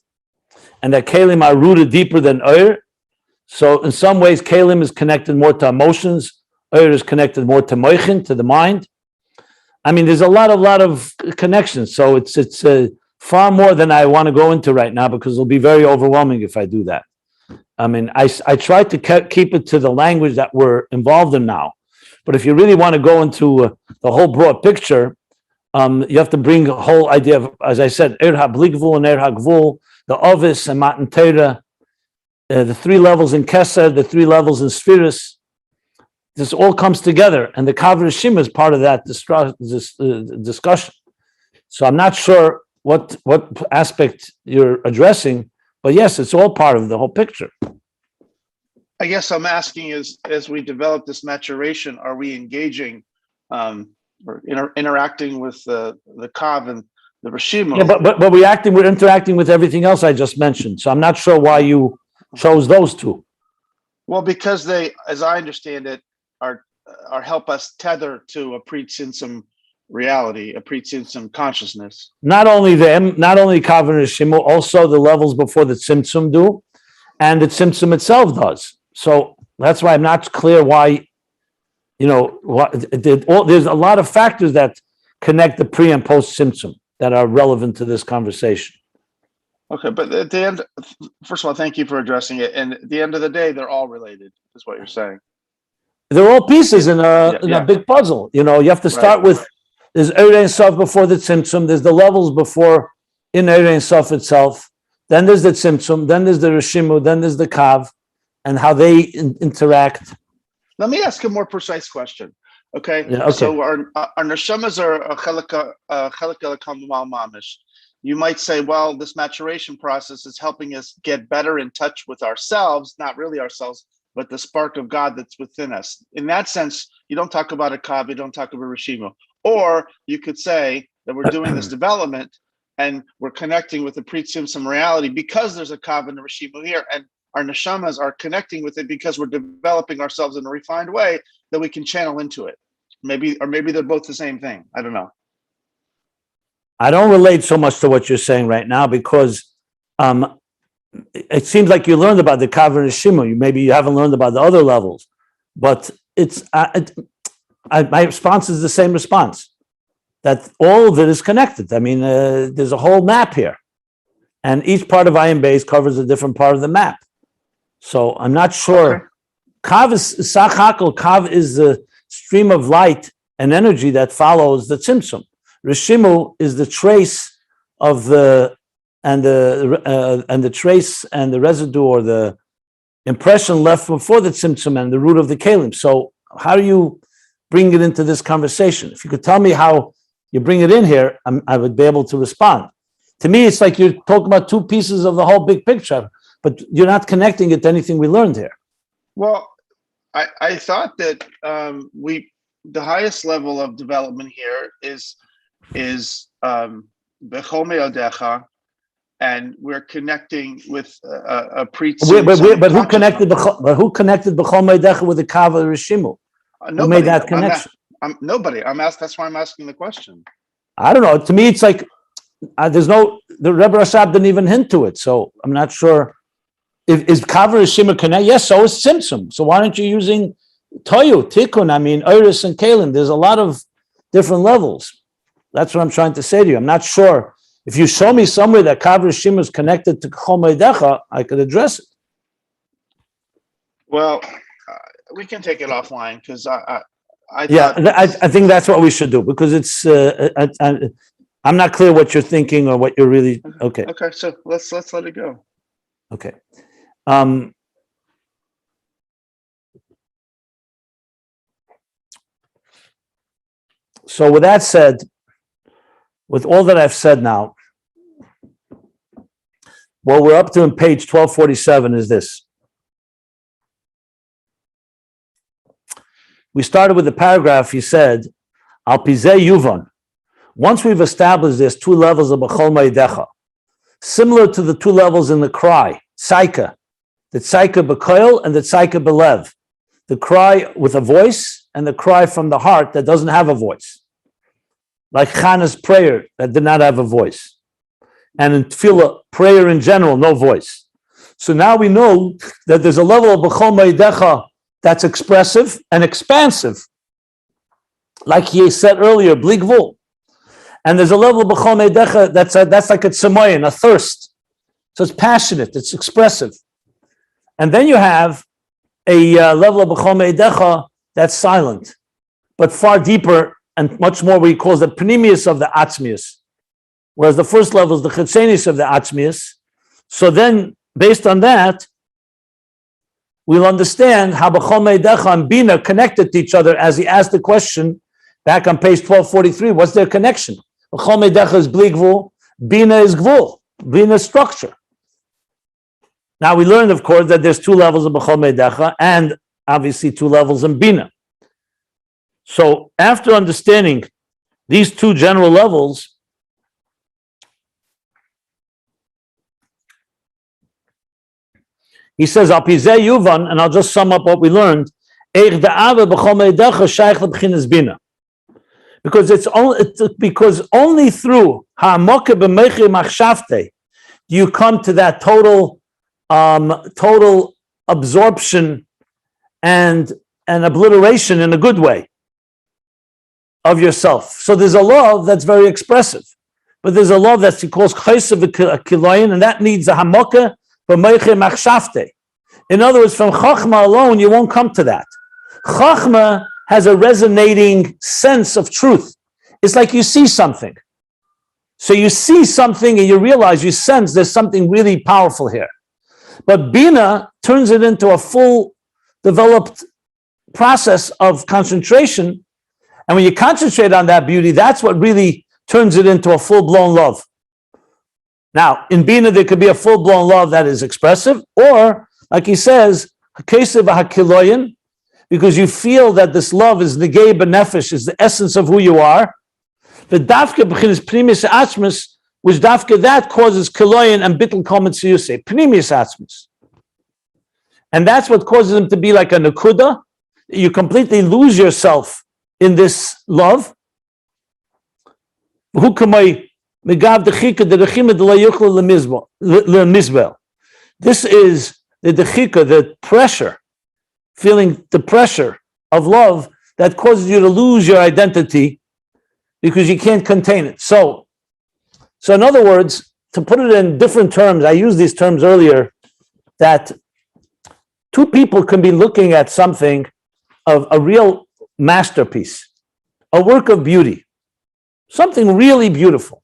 and that kalim are rooted deeper than so in some ways kalim is connected more to emotions, is connected more to moichin, to the mind. I mean, there's a lot of connections. So it's far more than I want to go into right now, because it'll be very overwhelming if I do that. I mean, I try to keep it to the language that we're involved in now. But if you really want to go into the whole broad picture, you have to bring a whole idea of, as I said, bligvul and gvul, the ovis and matan Torah, the three levels in Keser, the three levels in Spheris. This all comes together, and the kav rishim is part of that discussion. So I'm not sure what aspect you're addressing, but yes, it's all part of the whole picture. I guess I'm asking is, as we develop this maturation, are we engaging or interacting with the Kav and the Rishimu? Yeah, but we're interacting with everything else I just mentioned. So I'm not sure why you chose those two. Well, because they, as I understand it, are help us tether to a pre-tzimtzum reality, a pre-tzimtzum consciousness. Not only them, not only Kav and Rishimu, also the levels before the Tzimtzum do, and the Tzimtzum itself does. So that's why I'm not clear why, there's a lot of factors that connect the pre and post Tzimtzum that are relevant to this conversation. Okay, but at the end, first of all, thank you for addressing it. And at the end of the day, they're all related, is what you're saying. They're all pieces in a big puzzle. You have to start with, there's Eirei Sof before the Tzimtzum, there's the levels before in Eirei Sof itself, then there's the Tzimtzum, then there's the Rishimu, then there's the Kav, and how they interact. Let me ask a more precise question. Okay. Yeah, okay. So our neshamas are a chelak mamish. You might say, well, this maturation process is helping us get better in touch with ourselves, not really ourselves, but the spark of God that's within us. In that sense, you don't talk about a kav, you don't talk about Rishimu. Or you could say that we're doing this development and we're connecting with the pre-tzimtzum reality because there's a kav and a Rishimu here, and our neshamas are connecting with it because we're developing ourselves in a refined way that we can channel into it. Maybe they're both the same thing. I don't know. I don't relate so much to what you're saying right now because it seems like you learned about the Kav and Rishimu. Maybe you haven't learned about the other levels, but it's my response is the same response, that all of it is connected. I mean, there's a whole map here, and each part of Ayin Beis covers a different part of the map. So I'm not sure. Okay. Kav is Sach Hakel. Kav is the stream of light and energy that follows the Tzimtzum. Rishimu is the trace of the trace and the residue or the impression left before the Tzimtzum and the root of the Kalim. So how do you bring it into this conversation? If you could tell me how you bring it in here, I would be able to respond. To me, it's like you're talking about two pieces of the whole big picture, but you're not connecting it to anything we learned here. Well, I thought that the highest level of development here is Bechol Me'odecha, and we're connecting with a pre-tzimtzum. But who connected Bechol Me'odecha with the Kav or Rishimu? Who made that connection? Nobody. That's why I'm asking the question. I don't know. To me, it's like the Rebbe Rashab didn't even hint to it, so I'm not sure. Is Kav or Rishimu connect? Yes, so is Tzimtzum. So why aren't you using Toyu, Tikkun? I mean, Oris and Kalim. There's a lot of different levels. That's what I'm trying to say to you. I'm not sure. If you show me somewhere that Kav Rishimu is connected to Bechol Me'odecha, I could address it. Well, we can take it offline because I think that's what we should do because it's. I'm not clear what you're thinking or what you're really. Okay. Okay, so let's let it go. Okay. So with that said, with all that I've said now, what we're up to in page 1247 is this. We started with the paragraph, he said, Al Pizeh Yuvan. Once we've established there's two levels of Bechol Me'odecha, similar to the two levels in the cry, Tzaika, the Tzaika B'koil and the Tzaika B'lev, the cry with a voice and the cry from the heart that doesn't have a voice, like Chana's prayer that did not have a voice, and in Tefillah, prayer in general, no voice. So now we know that there's a level of Bechol Me'odecha that's expressive and expansive, like he said earlier, Bli Gvul. And there's a level of Bechol Me'odecha that's like a tzemoyin, a thirst. So it's passionate, it's expressive. And then you have a level of Bechol Me'odecha that's silent, but far deeper and much more what he calls the pnimius of the atzmius. Whereas the first level is the chitzenius of the atzmius. So then, based on that, we'll understand how Bechol Me'odecha and Bina connected to each other as he asked the question back on page 1243. What's their connection? Bechol Me'odecha is Bli Gvul, Bina is Gvul, Bina is structure. Now we learned, of course, that there's two levels of B'chol Meidecha and obviously two levels in Bina. So after understanding these two general levels, he says, Al Pizeh Yuvan, and I'll just sum up what we learned, because because only through ha'amoke b'meichei machshavte do you come to that total absorption and obliteration in a good way of yourself. So there's a love that's very expressive, but there's a love that he calls chaysev kiloyin, and that needs a hamoka b'meichei machshavte. In other words, from chachma alone, you won't come to that. Chachma has a resonating sense of truth. It's like you see something. So you see something and you realize, you sense there's something really powerful here. But Bina turns it into a full developed process of concentration. And when you concentrate on that beauty, that's what really turns it into a full-blown love. Now, in Bina, there could be a full-blown love that is expressive, or, like he says, hakesev hakiloyin, because you feel that this love is negei b'nefesh, is the essence of who you are. The dafke b'chinas primis atzmus, which dafke that causes kiloyin and bittul kol mitzvusei, primis atzmus. And that's what causes him to be like a nakuda. You completely lose yourself in this love. This is the dechika, the pressure, feeling the pressure of love that causes you to lose your identity because you can't contain it. So in other words, to put it in different terms, I used these terms earlier, that two people can be looking at something of a real masterpiece, a work of beauty, something really beautiful.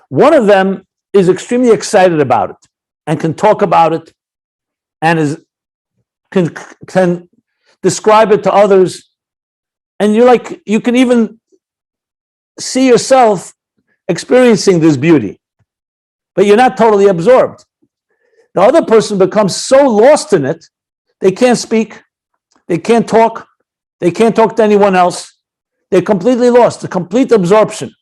One of them is extremely excited about it and can talk about it and can describe it to others. And you can even see yourself experiencing this beauty, but you're not totally absorbed. The other person becomes so lost in it, they can't speak, they can't talk to anyone else. They're completely lost, a complete absorption.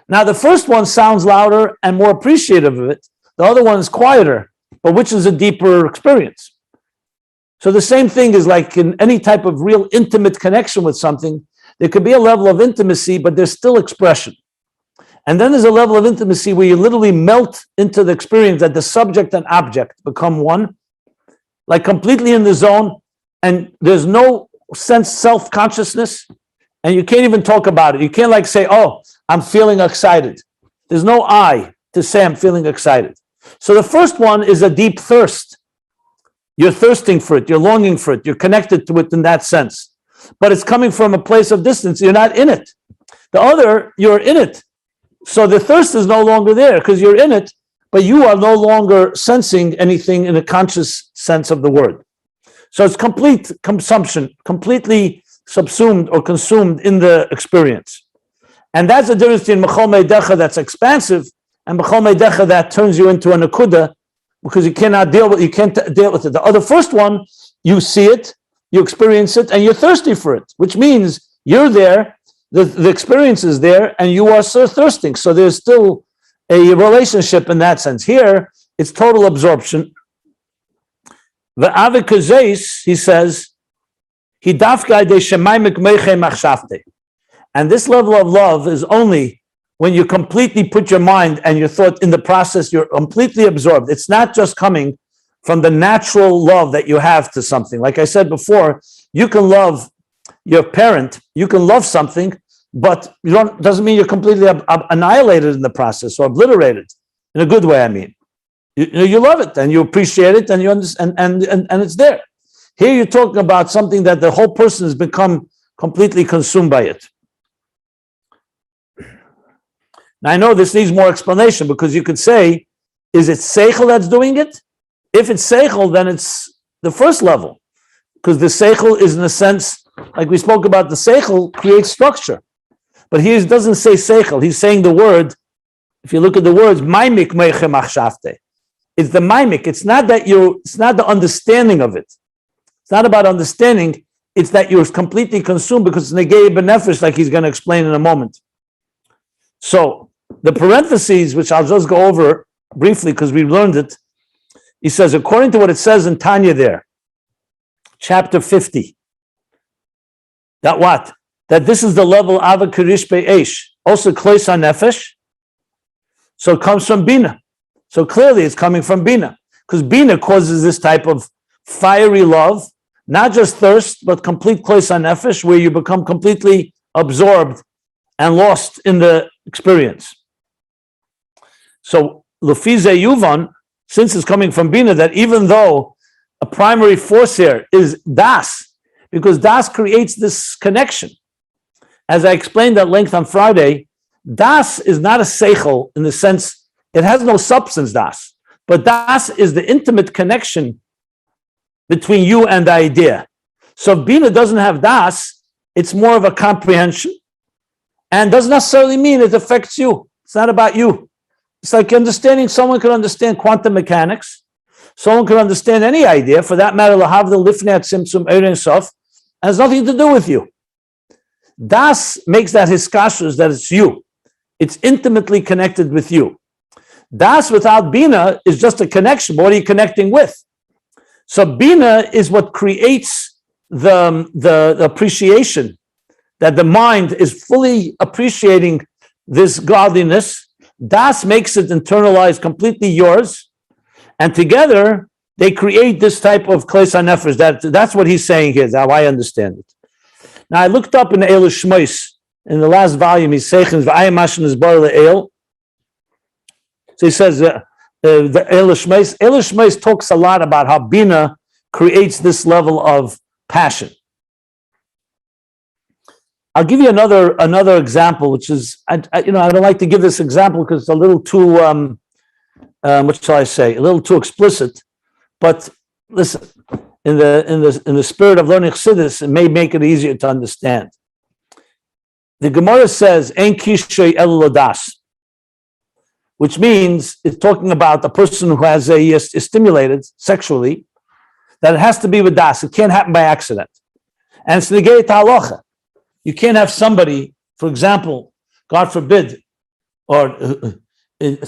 Now, the first one sounds louder and more appreciative of it. The other one is quieter, but which is a deeper experience? So the same thing is like in any type of real intimate connection with something, there could be a level of intimacy, but there's still expression. And then there's a level of intimacy where you literally melt into the experience that the subject and object become one, like completely in the zone, and there's no sense self-consciousness, and you can't even talk about it. You can't like say, oh, I'm feeling excited. There's no I to say I'm feeling excited. So the first one is a deep thirst. You're thirsting for it, you're longing for it, you're connected to it in that sense. But it's coming from a place of distance, you're not in it. The other, you're in it. So the thirst is no longer there because you're in it, but you are no longer sensing anything in a conscious sense of the word. So it's complete consumption, completely subsumed or consumed in the experience. And that's the difference between B'chol Meidecha that's expansive and B'chol Meidecha that turns you into a nakuda, because you can't deal with it. The other first one, you see it, you experience it, and you're thirsty for it, which means you're there, the experience is there, and you are so thirsting. So there's still a relationship in that sense. Here, it's total absorption. The Avikazeis, he says, and this level of love is only when you completely put your mind and your thought in the process, you're completely absorbed. It's not just coming from the natural love that you have to something. Like I said before, you can love your parent, you can love something, but doesn't mean you're completely annihilated in the process or obliterated in a good way. I mean, you love it and you appreciate it and you understand, and it's there. Here you're talking about something that the whole person has become completely consumed by it. Now I know this needs more explanation, because you could say, is it seichel that's doing it? If it's seichel, then it's the first level, because the seichel is, in a sense, like we spoke about, the seichel creates structure. But he doesn't say seichel, he's saying the word. If you look at the words, maimik meiche machshavte, It's the mimic. It's not the understanding of it. It's not about understanding. It's that you're completely consumed because it's negei benefesh, like he's going to explain in a moment. So the parentheses, which I'll just go over briefly because we learned it, he says, according to what it says in Tanya there, chapter 50, that what? That this is the level of Kirish Be'esh, also Klois HaNefesh. So it comes from Bina. So clearly it's coming from Bina, because Bina causes this type of fiery love, not just thirst, but complete Klois HaNefesh, where you become completely absorbed and lost in the experience. So Lefize Yuvan, since it's coming from Bina, that even though a primary force here is Das, because Das creates this connection. As I explained at length on Friday, Das is not a seichel in the sense, it has no substance, Das. But Das is the intimate connection between you and the idea. So if Bina doesn't have Das, it's more of a comprehension, and doesn't necessarily mean it affects you. It's not about you. It's like understanding, someone could understand quantum mechanics, someone could understand any idea, for that matter, lahavdil lifnei tzimtzum erein sof, has nothing to do with you. Das makes that hiskashus, that it's you. It's intimately connected with you. Das without Bina is just a connection. What are you connecting with? So Bina is what creates the appreciation, that the mind is fully appreciating this godliness. Das makes it internalized, completely yours. And together, they create this type of Klois HaNefesh. That's what he's saying here, how I understand it. Now, I looked up in the Eil Shmois, in the last volume, he's Seichens, V'ayim Mashin is Bar Le'el. So he says, the Eil Shmois talks a lot about how Bina creates this level of passion. I'll give you another example, which is, I don't like to give this example because it's a little too, what shall I say, a little too explicit. But listen, in the spirit of learning Chassidus, it may make it easier to understand. The Gemara says, "Ein kishay el ladas," which means it's talking about a person who is stimulated sexually, that it has to be with das. It can't happen by accident, and it's negei halacha. You can't have somebody, for example, God forbid, or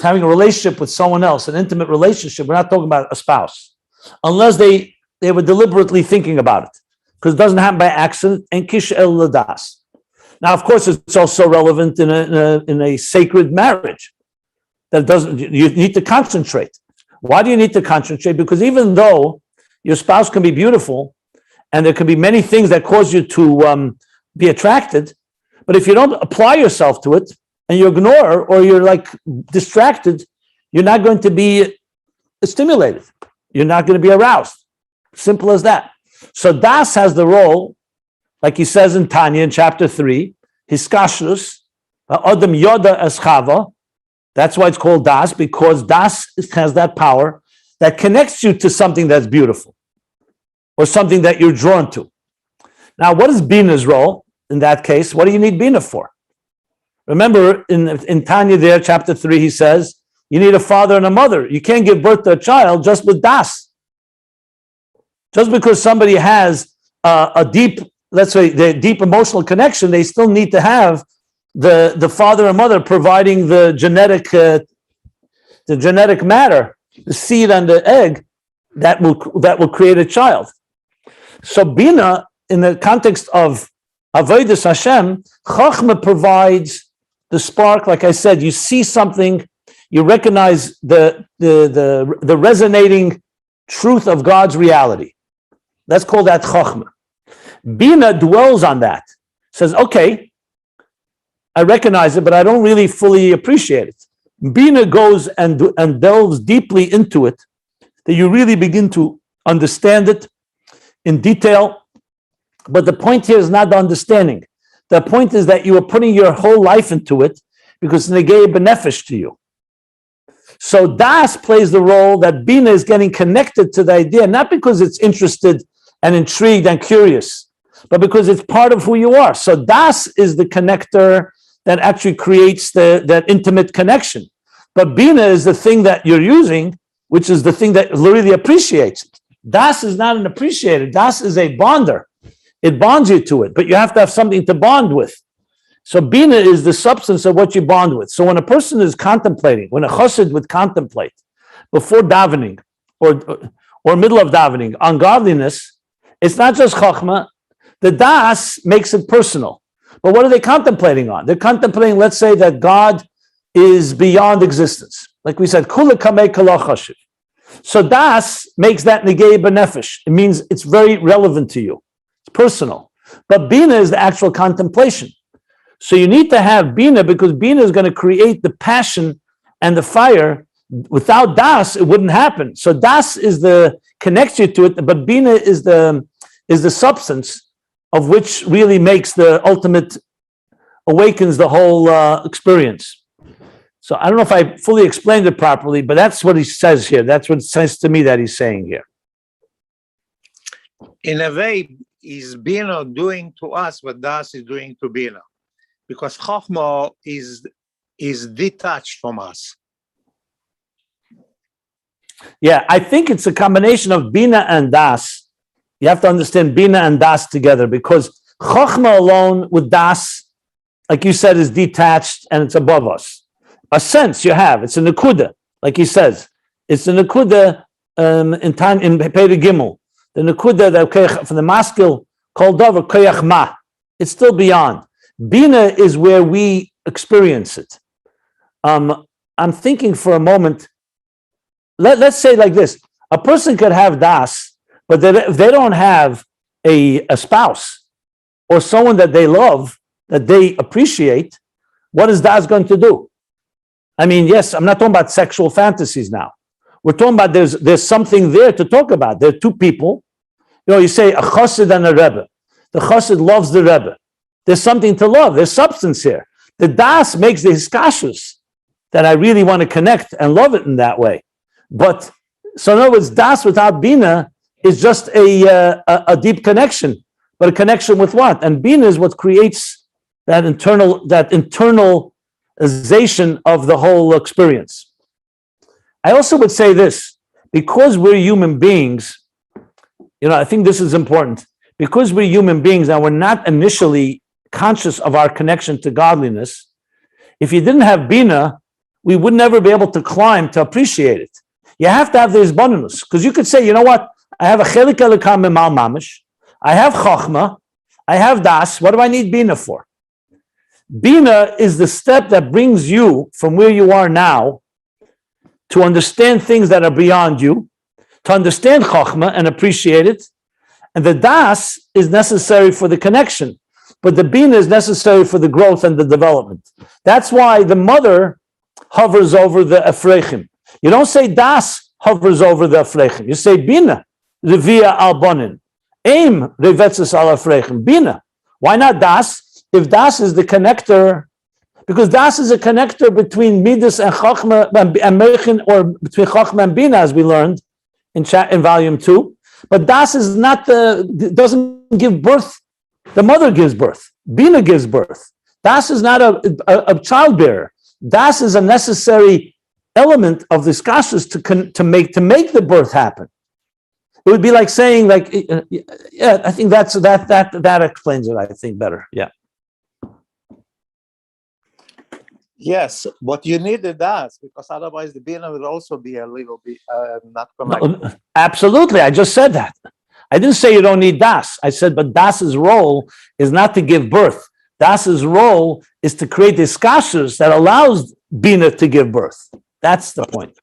having a relationship with someone else, an intimate relationship. We're not talking about a spouse, unless they were deliberately thinking about it, because it doesn't happen by accident. And kish el ladas. Now, of course, it's also relevant in a sacred marriage. That doesn't. You need to concentrate. Why do you need to concentrate? Because even though your spouse can be beautiful, and there can be many things that cause you to be attracted, but if you don't apply yourself to it and you ignore, or you're like distracted, you're not going to be stimulated. You're not going to be aroused. Simple as that. So Das has the role, like he says in Tanya in chapter 3, Hiskashrus, Adam Yoda as Chava. That's why it's called Das, because Das has that power that connects you to something that's beautiful or something that you're drawn to. Now, what is Bina's role in that case? What do you need Bina for? Remember, in Tanya there, chapter 3, he says, you need a father and a mother. You can't give birth to a child just with Das. Just because somebody has a deep, let's say, the deep emotional connection, they still need to have the father and mother providing the genetic matter, the seed and the egg that will create a child. So Bina, in the context of Avodas Hashem, Chachma provides the spark. Like I said, you see something, you recognize the resonating truth of God's reality. Let's call that Chachma. Bina dwells on that. Says, okay, I recognize it, but I don't really fully appreciate it. Bina goes and delves deeply into it, that you really begin to understand it in detail. But the point here is not the understanding. The point is that you are putting your whole life into it because it's negei benefesh to you. So Das plays the role that Bina is getting connected to the idea, not because it's interested and intrigued and curious, but because it's part of who you are. So Das is the connector that actually creates that intimate connection. But Bina is the thing that you're using which is the thing that really appreciates it. Das is not an appreciator. Das is a bonder. It bonds you to it, but you have to have something to bond with. So Bina is the substance of what you bond with. So when a person is contemplating, when a chassid would contemplate before davening or middle of davening on godliness, it's not just chachma. The das makes it personal. But what are they contemplating on? They're contemplating, let's say, that God is beyond existence. Like we said, kula kamei kala chashiv. So das makes that negei benefesh. It means it's very relevant to you. It's personal. But Bina is the actual contemplation. So you need to have Bina because Bina is going to create the passion and the fire. Without Das, it wouldn't happen. So Das is the connects you to it, but Bina is the substance of which really makes the ultimate, awakens the whole experience. So I don't know if I fully explained it properly, but that's what he says here. That's what it says to me that he's saying here. In a way, is Bina doing to us what Das is doing to Bina? Because Chochmah is detached from us. Yeah, I think it's a combination of Bina and Das. You have to understand Bina and Das together because Chochmah alone with Das, like you said, is detached and it's above us. A sense you have, it's a Nakuda, like he says. It's a Nakuda in time in Pei Gimel. The Nakuda that from the masculine called over Koyach Ma. It's still beyond. Bina is where we experience it. I'm thinking for a moment. Let's say like this: a person could have das, but if they don't have a spouse or someone that they love, that they appreciate, what is das going to do? I mean, yes, I'm not talking about sexual fantasies now. We're talking about there's something there to talk about. There are two people. You say a chassid and a rebbe. The chassid loves the rebbe. There's something to love. There's substance here. The das makes the hiskashus that I really want to connect and love it in that way. But so in other words, das without bina is just a deep connection. But a connection with what? And bina is what creates that internalization of the whole experience. I also would say this, because we're human beings, I think this is important. Because we're human beings and we're not initially conscious of our connection to godliness, if you didn't have Bina, we would never be able to climb to appreciate it. You have to have this bonus, because you could say, you know what, I have a chelik elikam mimal mamish, I have chachma, I have das, what do I need Bina for? Bina is the step that brings you from where you are now to understand things that are beyond you, to understand chachma and appreciate it. And the das is necessary for the connection, but the bina is necessary for the growth and the development. That's why the mother hovers over the afrechim. You don't say das hovers over the afrechim. You say bina, revia al bonin. Aim revetzes al afrechim. Bina. Why not das? If das is the connector, because das is a connector between midas and chachma and mechin, or between chachma and bina, as we learned in volume 2. But das is not doesn't give birth. The mother gives birth. Bina gives birth. Das is not a childbearer. Das is a necessary element of this kashrus to make the birth happen. It would be like saying, I think that explains it. I think better. Yeah. Yes, but you need the das, because otherwise the bina will also be a little bit not connected. No, absolutely, I just said that. I didn't say you don't need das. I said, but das's role is not to give birth. Das's role is to create this kashrus that allows bina to give birth. That's the point.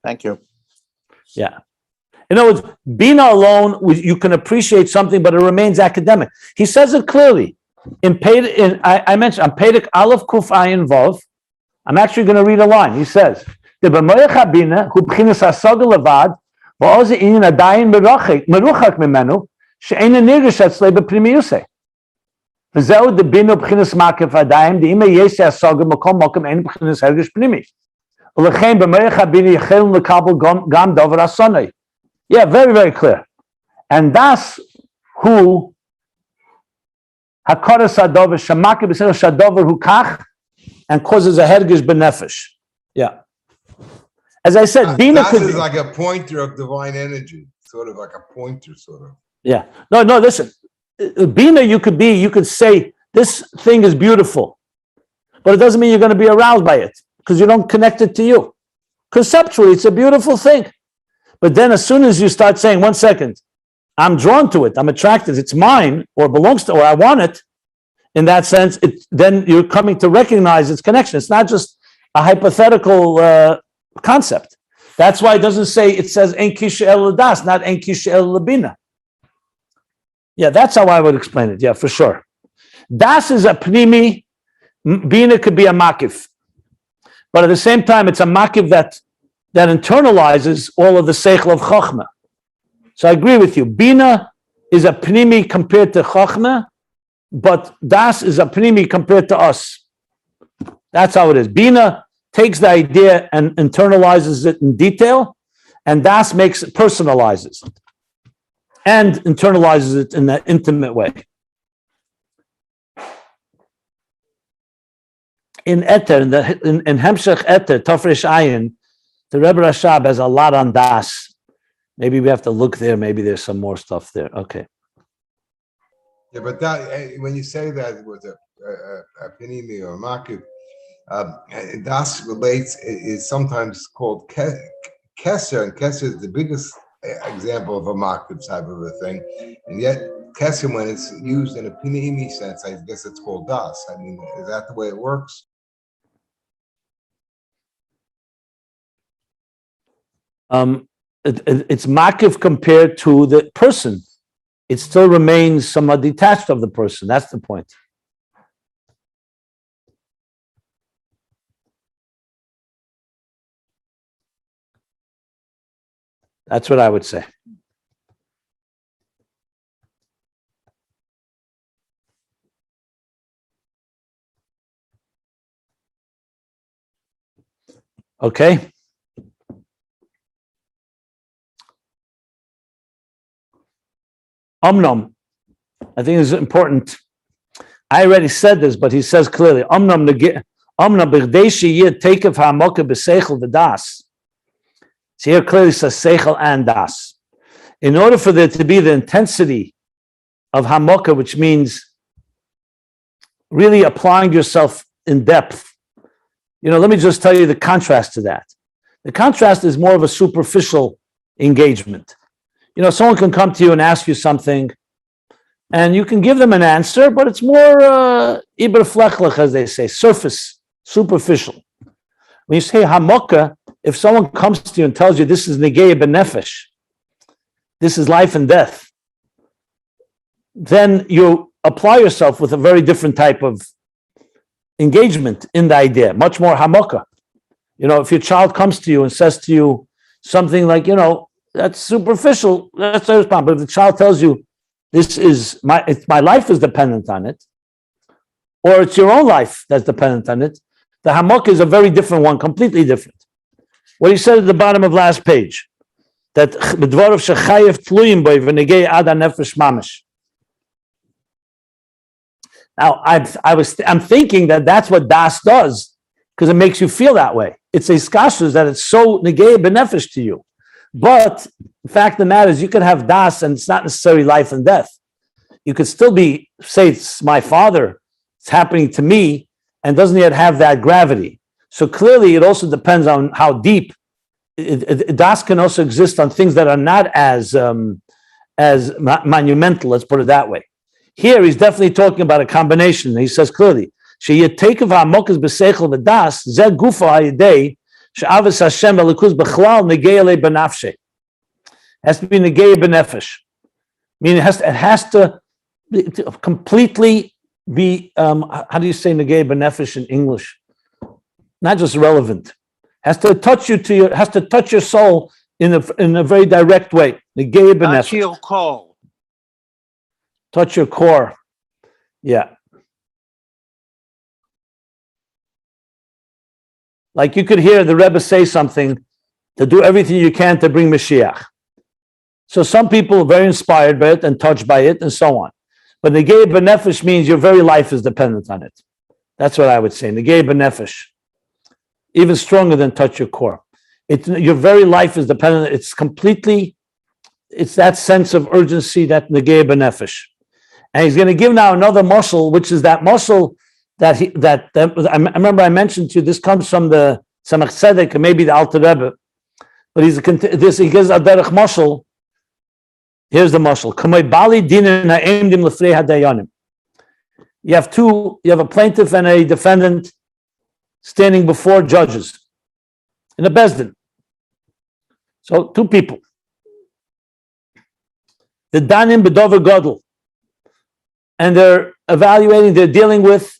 Thank you. Yeah. In other words, bina alone, you can appreciate something, but it remains academic. He says it clearly. I mentioned on Pedek Aleph Kuf Ayin Vav. I'm actually going to read a line. He says, "The b'moyach habina hu b'chinas hasaga levad va'oz inyan adayin meruchak mimenu she'eina nirgish atzlei b'pnimiyusei. V'zeu the bina b'chinas makif adayim de'ima yesh hasaga makom makom ein b'chinas hergish pnimi. U'lechein b'moyach habina yechelun lekabel gam dover asonai." Yeah, very, very clear. And that's who Hakaras Hadover Shamaki B'Sel Shadover Hukach, and causes a hergish benefesh. Yeah, As I said, Bina Das could is be, like a pointer of divine energy, sort of like a pointer, sort of. yeah. No, listen. Bina, you could say, this thing is beautiful, but it doesn't mean you're going to be aroused by it because you don't connect it to you. Conceptually, it's a beautiful thing. But then as soon as you start saying, 1 second, I'm drawn to it, I'm attracted, it's mine, or belongs to, or I want it, in that sense, then you're coming to recognize its connection. It's not just a hypothetical concept. That's why it doesn't say, it says, En kisha el das, not En kisha el labina. Yeah, that's how I would explain it. Yeah, for sure. Das is a pnimi, bina could be a makif. But at the same time, it's a makif that internalizes all of the seichel of chokhmah. So I agree with you. Bina is a pnimi compared to chokhmah, but das is a pnimi compared to us. That's how it is. Bina takes the idea and internalizes it in detail, and das personalizes it and internalizes it in an intimate way. In Eter, in Hemshech Eter, Tafresh Ayin, the Rebbe Rashab has a lot on das. Maybe we have to look there. Maybe there's some more stuff there. Okay. Yeah, but that when you say that with a panini or a makif, das relates is sometimes called keser, and keser is the biggest example of a makif type of a thing, and yet keser, when it's used in a panini sense, I guess it's called das. I mean, is that the way it works? It's makif compared to the person. It still remains somewhat detached of the person. That's the point. That's what I would say. Okay. Omnom, I think it's important. I already said this, but he says clearly, Omnom b'gdei sheyeh tekev ha'amoka b'seichel v'das. So here clearly says seichel and das. In order for there to be the intensity of hamoka, which means really applying yourself in depth. Let me just tell you the contrast to that. The contrast is more of a superficial engagement. Someone can come to you and ask you something, and you can give them an answer, but it's more iber flechlech, as they say, surface, superficial. When you say hamoka, if someone comes to you and tells you this is negei benefesh, this is life and death, then you apply yourself with a very different type of engagement in the idea, much more hamoka. If your child comes to you and says to you something like, that's superficial, that's the response. But if the child tells you, this is my life is dependent on it, or it's your own life that's dependent on it, the hamok is a very different one, completely different. What he said at the bottom of last page, that b'dvarav shechayev tluyim boy v'negei ad hanefesh mamish. Now, I'm thinking that that's what das does, because it makes you feel that way. It's a skashus that it's so negei benefesh to you. But the fact of the matter is, you could have das, and it's not necessarily life and death. You could still say it's my father, it's happening to me, and doesn't yet have that gravity. So clearly, it also depends on how deep. Das can also exist on things that are not as monumental. Let's put it that way. Here, he's definitely talking about a combination. He says clearly, "Sheyetekev ha'mokas b'seichel v'das zeh gufa ha'yidei she'avos Hashem elikuz b'chlal negei alei b'nafshe." Has to be negei b'nefesh. Meaning, it has to completely be. How do you say negei b'nefesh in English? Not just relevant. Has to touch you has to touch your soul in a very direct way. Negei b'nefesh. Touch your core. Touch your core. Yeah. Like you could hear the Rebbe say something to do everything you can to bring Mashiach. So some people are very inspired by it and touched by it and so on. But negei b'nefesh means your very life is dependent on it. That's what I would say. Negei b'nefesh. Even stronger than touch your core. Your very life is dependent. It's that sense of urgency, that negei benefesh. And he's going to give now another muscle, which is that muscle that I remember I mentioned to you. This comes from the Tzemach Tzedek and maybe the Alter Rebbe, but he gives a derech muscle. Here's the muscle. You have a plaintiff and a defendant standing before judges in a bezdin. So two people. The danim bedover gadol, and they're dealing with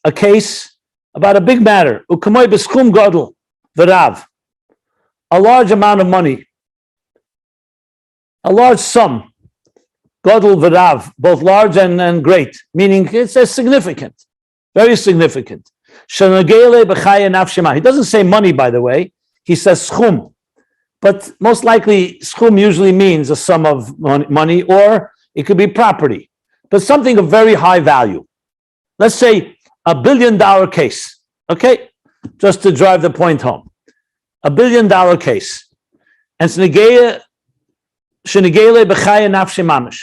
a case about a big matter. Ukamoy b'schum gadol v'rav, a large amount of money, a large sum. Gadol v'rav, both large and great, meaning it's significant, very significant. He doesn't say money, by the way. He says schum. But most likely, schum usually means a sum of money, or it could be property, but something of very high value. Let's say $1 billion case, okay? Just to drive the point home. $1 billion case. And shenegele b'chaya nafshi mamish.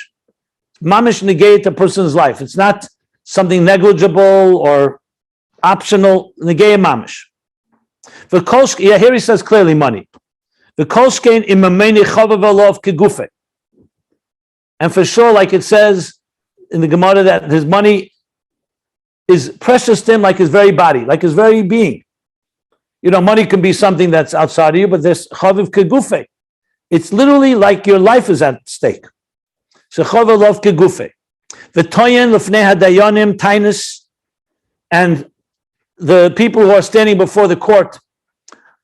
Mamish negate a person's life. It's not something negligible or optional. Negate mamish. Here he says clearly money. And for sure, like it says in the Gemara, that his money is precious to him like his very body, like his very being. Money can be something that's outside of you, but there's chaviv kegufe. It's literally like your life is at stake. So chaviv lov kegufe. V'toyen l'fnei hadayanim tainus, and the people who are standing before the court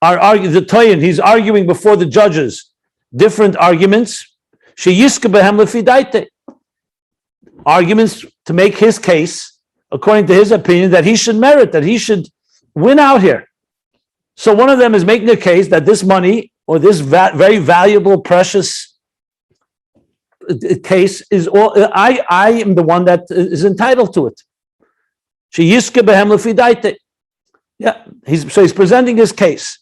are arguing. The toyin, he's arguing before the judges different arguments. Sheyiska behem lefidaite, arguments to make his case according to his opinion that he should merit, that he should win out here. So one of them is making a case that this money or this very valuable, precious case is all. I am the one that is entitled to it. Sheyiska behem lefidaite. Yeah, he's presenting his case.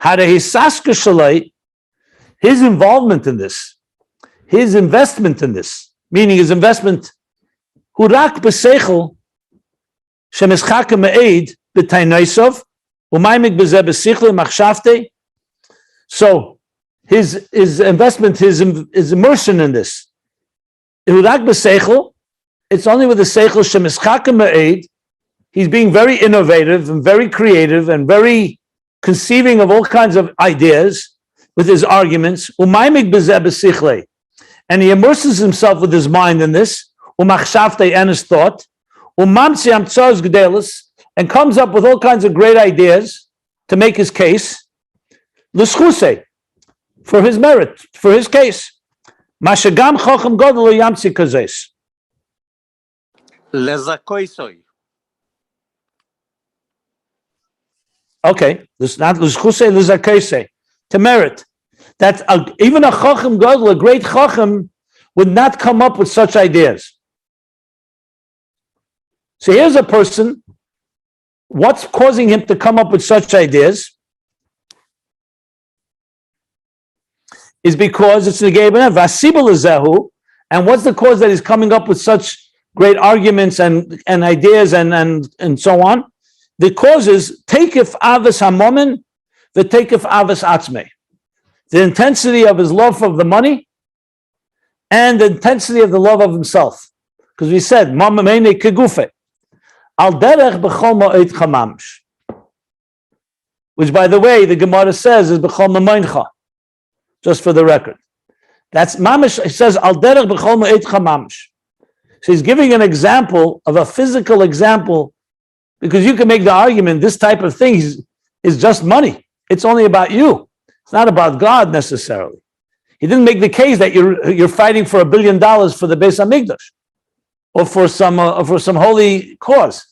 His involvement in this, his investment in this, meaning his investment, hurak b'seichel shemischaka me'ed b'tainosov u'maymik b'zeh b'sichle machshavte. So his investment, his immersion in this, hurak b'seichel, it's only with the seichel shemischaka me'ed. He's being very innovative and very creative and very conceiving of all kinds of ideas with his arguments. And he immerses himself with his mind in this, and his thought, and comes up with all kinds of great ideas to make his case, for his merit, for his case. Okay, this not to merit that even a chacham gadol, a great chacham, would not come up with such ideas. So here's a person. What's causing him to come up with such ideas is because it's negei vasibul zehu. And what's the cause that he's coming up with such great arguments and ideas and so on? The cause is teikif avos hamomen, the teikif avos atzmei. The intensity of his love of the money and the intensity of the love of himself. Because we said, mamamene kegufe, al derech b'chol ma'od chamamsh. Which, by the way, the Gemara says is b'chol ma'moincha. Just for the record. That's mamish, it says, al derech b'chol ma'od chamamsh. So he's giving an example of a physical example. Because you can make the argument this type of thing is just money. It's only about you. It's not about God necessarily. He didn't make the case that you're fighting for $1 billion for the Beis Hamikdash or for some holy cause.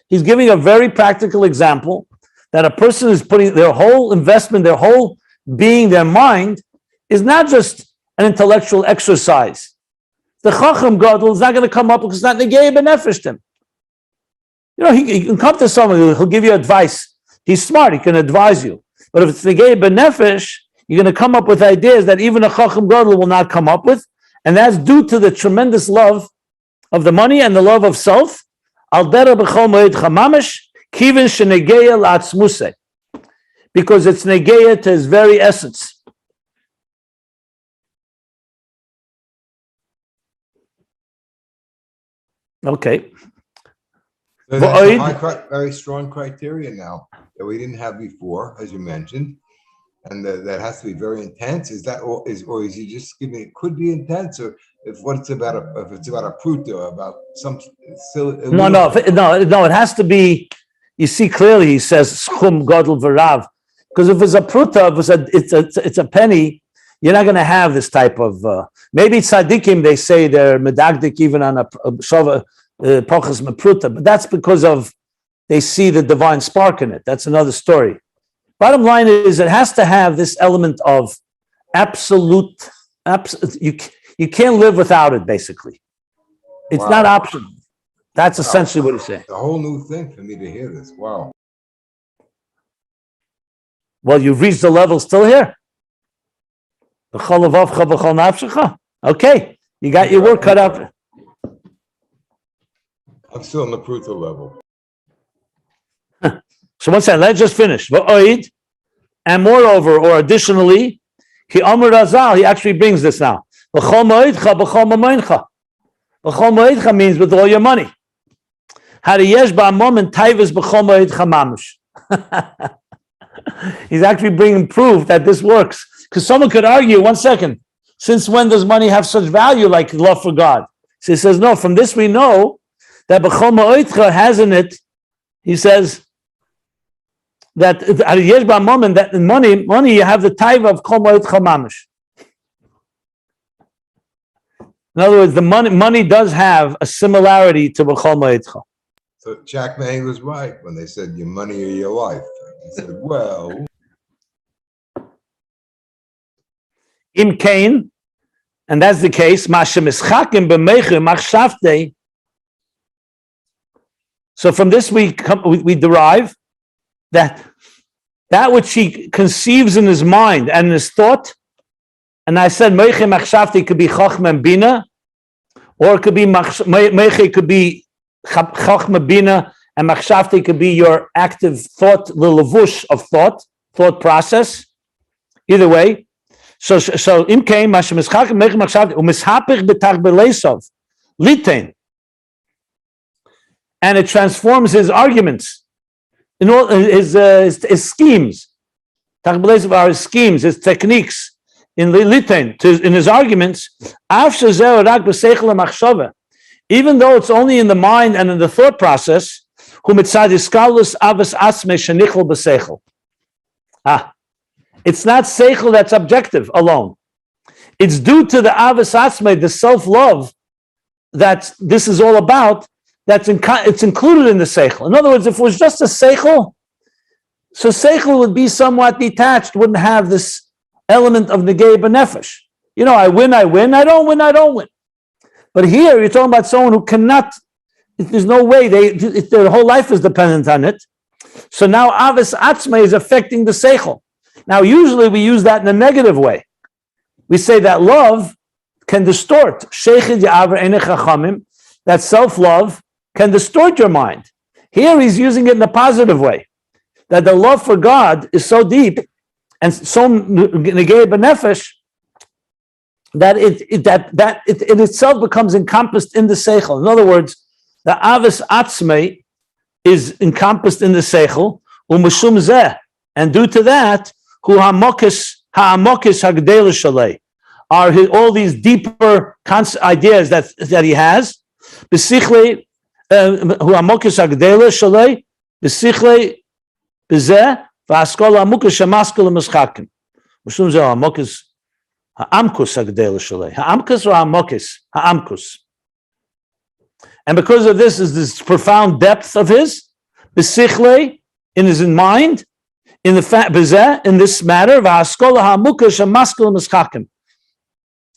He's giving a very practical example that a person is putting their whole investment, their whole being, their mind is not just an intellectual exercise. The Chacham Gadol is not going to come up because it's not negei benefesh him. He can come to someone, he'll give you advice. He's smart, he can advise you. But if it's negei b'nefesh, you're going to come up with ideas that even a chacham gadol will not come up with, and that's due to the tremendous love of the money and the love of self. Al dera b'chol moed chamamish kivin shenegeya la'atzmusei, because it's negeya to his very essence. Okay. So that's a very strong criteria now that we didn't have before, as you mentioned, and that has to be very intense. Is that, or is he just giving? It could be intense, or if it's about a pruta, about some still. No. It has to be. You see clearly, he says schum gadol v'rav, because if it's a pruta, if it's a penny, you're not going to have this type of. Maybe tzaddikim, they say they're medagdik even on a shova pachas mepruta, but that's because of they see the divine spark in it. That's another story. Bottom line is, it has to have this element of absolute. You can't live without it. Basically, it's not optional. That's essentially what he's saying. A whole new thing for me to hear this. Wow. Well, you've reached the level still here. Okay, you got your work cut out. I'm still on the pruta level. So one second, let's just finish. And moreover, or additionally, he actually brings this now. Means with all your money. He's actually bringing proof that this works. Because someone could argue, 1 second, since when does money have such value like love for God? So he says, no, from this we know that b'chol ma'oitcha has in it, he says, that that in money you have the taiva of kol ma'oitcha mamish. In other words, the money does have a similarity to b'chol ma'oitcha. So Jack May was right when they said your money or your life. He said, well. Im kain, and that's the case. So from this we derive that which he conceives in his mind and in his thought, and I said meiche machshavte could be chochma and bina, or it could be meiche could be chochma bina, and machshavte could be your active thought, the levush of thought process. Either way. So im kain ma shemischak meiche machshavte umishapich betach beleisov litain, and it transforms his arguments in all his schemes. Tach beleisov are his schemes, his techniques in litain, in his arguments. Even though it's only in the mind and in the thought process, it's not seichel that's objective alone. It's due to the avas asme, the self-love that this is all about. It's included in the seichel. In other words, if it was just a seichel, so seichel would be somewhat detached, wouldn't have this element of negei b'nefesh. I win, I don't win. But here you're talking about someone who cannot. There's no way their whole life is dependent on it. So now avas atzme is affecting the seichel. Now, usually we use that in a negative way. We say that love can distort. That self-love can distort your mind. Here he's using it in a positive way. That the love for God is so deep and so negei b'nefesh that it itself becomes encompassed in the seichel. In other words, the avas atzmei is encompassed in the seichel, u'meshum zeh, and due to that, hu ha'amokis hagdela shalei, are all these deeper ideas that he has. B'sichlei hu ha'amokis hagdela shalei b'sichlei b'zeh v'haskola ha'amokis shemaskol ha'mischakim. Meshum zeh ha'amokis ha'amkus hagdela shalei. Ha'amkus or ha'amokis? Ha'amkus. And because of this is this profound depth of his, b'sichlei, in his mind, in the in this matter, v'haskola ha'amukah shemaskol mischakim.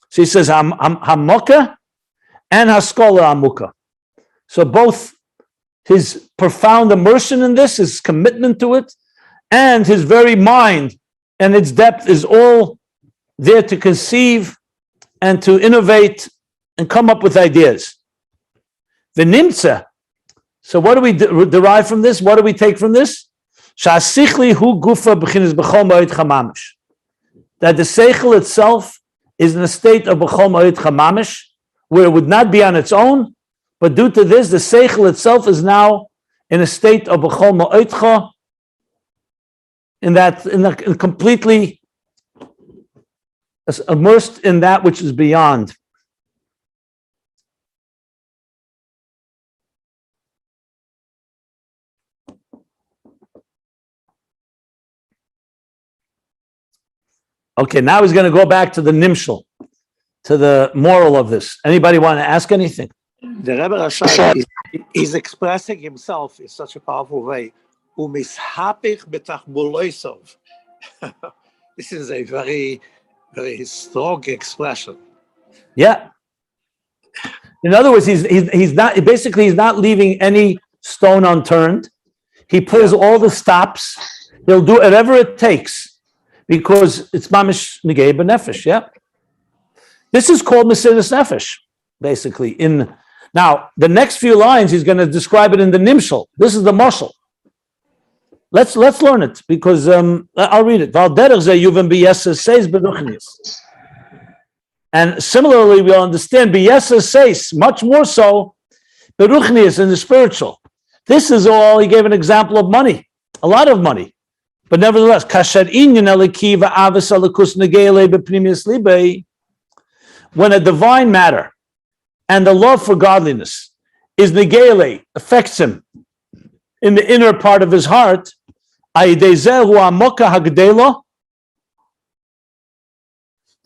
So he says hamokah and haskola ha'amukah. So both his profound immersion in this, his commitment to it, and his very mind and its depth is all there to conceive and to innovate and come up with ideas. The nimtza. So what do we derive from this? What do we take from this? That the seichel itself is in a state of b'chol ma'od chamamish, where it would not be on its own, but due to this, the seichel itself is now in a state of b'chol ma'odcha, in completely immersed in that which is beyond. Okay, now he's going to go back to the nimshal, to the moral of this. Anybody want to ask anything? The Rebbe Rashai is expressing himself in such a powerful way. Umishapich betachbuloisov. This is a very, very strong expression. Yeah. In other words, he's not leaving any stone unturned. He pulls all the stops. He'll do whatever it takes because it's mamish negei b'nefesh. Yeah. This is called Mesiras Nefesh, basically. Now, the next few lines, he's going to describe it in the Nimshal. This is the Mashal. Let's learn it, because I'll read it. And similarly, we'll understand B'yesses says, much more so, Beruchnius in the spiritual. This is all, he gave an example of money, a lot of money. But nevertheless, when a divine matter and the love for godliness is negele, affects him in the inner part of his heart,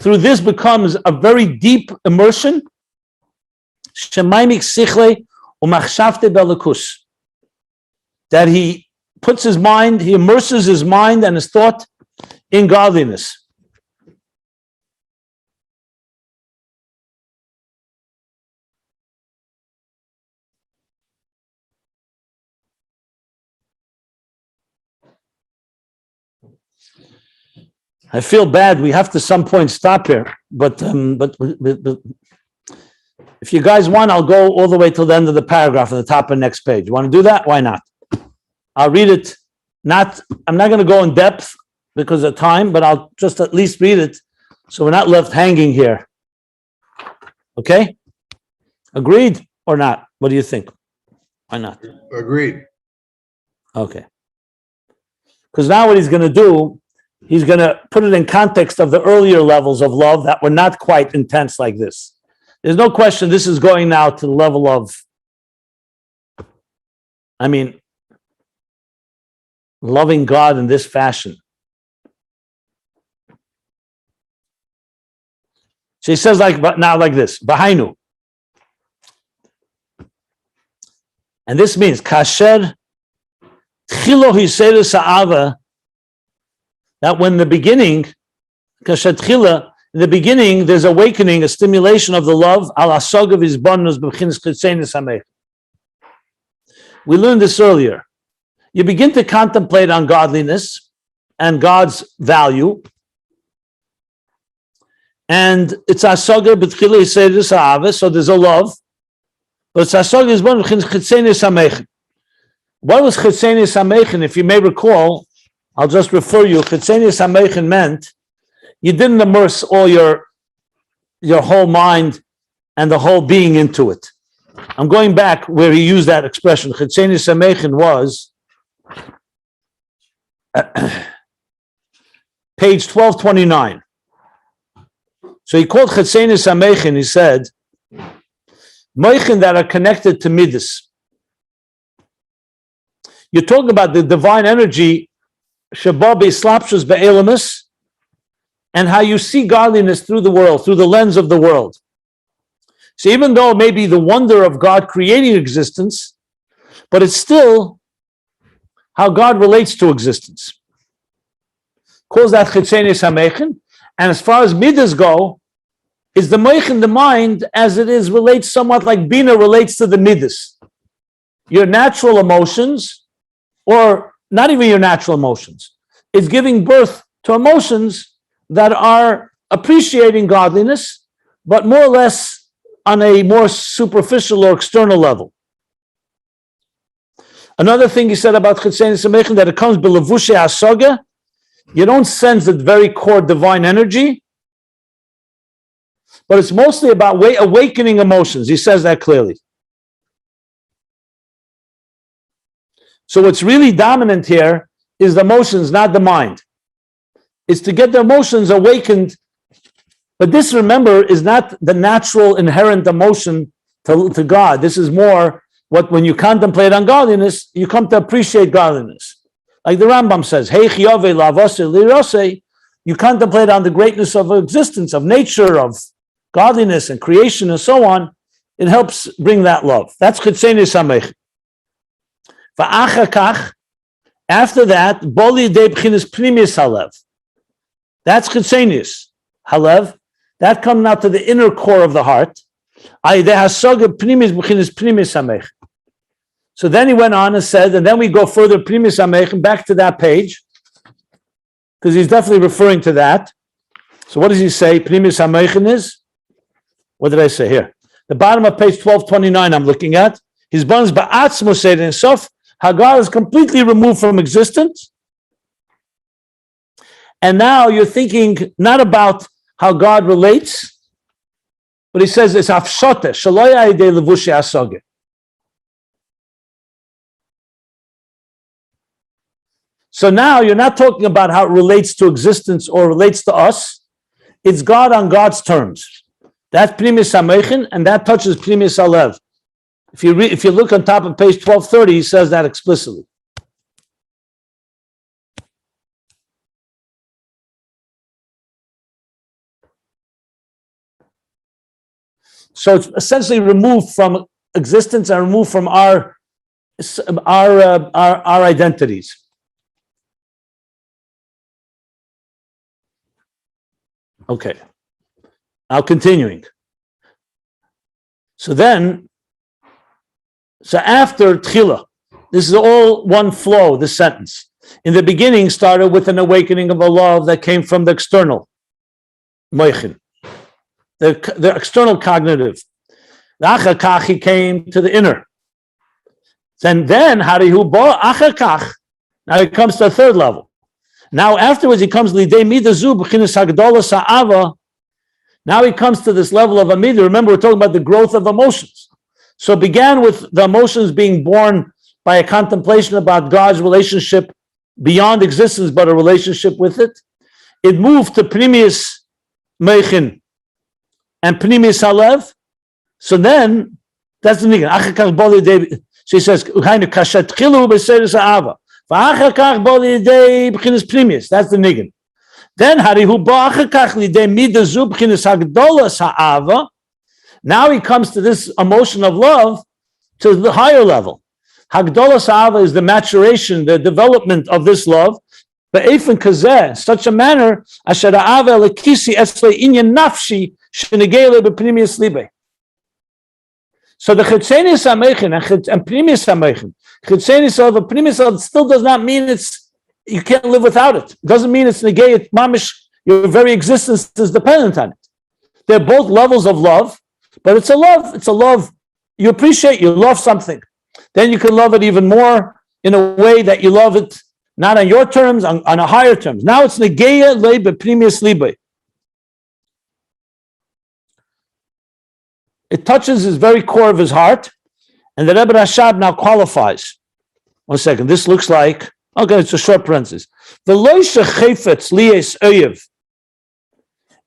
through this becomes a very deep immersion, that he puts his mind, he immerses his mind and his thought in godliness. I feel bad. We have to some point stop here, but if you guys want, I'll go all the way till the end of the paragraph at the top of the next page. You want to do that? Why not? I'll read it. I'm not going to go in depth because of time, but I'll just at least read it so we're not left hanging here. Okay? Agreed or not? What do you think? Why not? Agreed. Okay. Because now what he's going to do, he's going to put it in context of the earlier levels of love that were not quite intense like this. There's no question this is going now to the level of, loving God in this fashion. So he says like this, Bahainu. And this means, Kasher Tchilo Hiseru Sa'ava, that when the beginning, in the beginning, there's awakening, a stimulation of the love. We learned this earlier. You begin to contemplate on godliness and God's value, and it's asaga b'tchila hiseirus ha'ava, so there's a love, but it's asaga is one of chitzenis hamechen. What was chitzenis hamechen? If you may recall, I'll just refer you. Chitzenis hamechen meant you didn't immerse all your whole mind and the whole being into it. I'm going back where he used that expression. Chitzenis hamechen was page 1229. So he called Chitzenis hamechen. He said, Meichen that are connected to midas. You're talking about the divine energy, Shababi Slapshus Be'elamus, and how you see godliness through the world, through the lens of the world. So even though it may be the wonder of God creating existence, but it's still how God relates to existence. Calls that Chitzenis hamechen. And as far as midas go, is the meichen, the mind, as it is, relates somewhat like Bina relates to the midas. Your natural emotions, or not even your natural emotions. It's giving birth to emotions that are appreciating godliness, but more or less on a more superficial or external level. Another thing he said about Chitzenis Amechin, that it comes b'levushe hasoga. You don't sense the very core divine energy, but it's mostly about awakening emotions. He says that clearly. So what's really dominant here is the emotions, not the mind. It's to get the emotions awakened. But this, remember, is not the natural inherent emotion to God. This is more what, when you contemplate on godliness, you come to appreciate godliness. Like the Rambam says, Hey chiyove lavose lirose, you contemplate on the greatness of existence, of nature, of godliness and creation and so on. It helps bring that love. That's Chitzenis Hamech. After that, boli de b'chinas primis halev. That's Chitzenis halev. That comes now to the inner core of the heart. So then he went on and said, and then we go further, primis hamech, back to that page, because he's definitely referring to that. So what does he say? Primis hamech is? What did I say here? The bottom of page 1229 I'm looking at. His bones ba'atzmo said in sof, Hagar is completely removed from existence. And now you're thinking not about how God relates, but he says it's afshote, shaloya ide levushi asoge. So now you're not talking about how it relates to existence or relates to us. It's God on God's terms. That's primis hamechin, and that touches primis halev. If you look on top of page 1230, he says that explicitly. So it's essentially removed from existence and removed from our identities. Okay. Now continuing. So after Tchila, this is all one flow, this sentence. In the beginning started with an awakening of a love that came from the external, moichin, the external cognitive. Achakach, he came to the inner. And then, harihu bo achakach, now he comes to a third level. Now afterwards he comes lidei midazu b'chinas hagdola sa'ava. Now he comes to this level of amida. Remember, we're talking about the growth of emotions. So it began with the emotions being born by a contemplation about God's relationship beyond existence, but a relationship with it. It moved to primis meichin and primis halev. So then, that's the nigan. So he says, that's the nigan. Then now he comes to this emotion of love to the higher level. Hagdolas ha'ava is the maturation, the development of this love. Be'efen kazeh, such a manner, asher ha'ava lekisi etzle inyan nafshi shenegele b'pnimius libe. So the Chitzenis Hamechin and Primis Hamechin, Chitzenis of a Primis still does not mean you can't live without it. It doesn't mean it's negate mamish, your very existence is dependent on it. They're both levels of love, but it's a love you appreciate, you love something. Then you can love it even more in a way that you love it not on your terms, on a higher terms. Now it's negeya lebe primis libe. It touches his very core of his heart, and the Rebbe Rashab now qualifies. 1 second, this looks like, okay, it's a short parenthesis.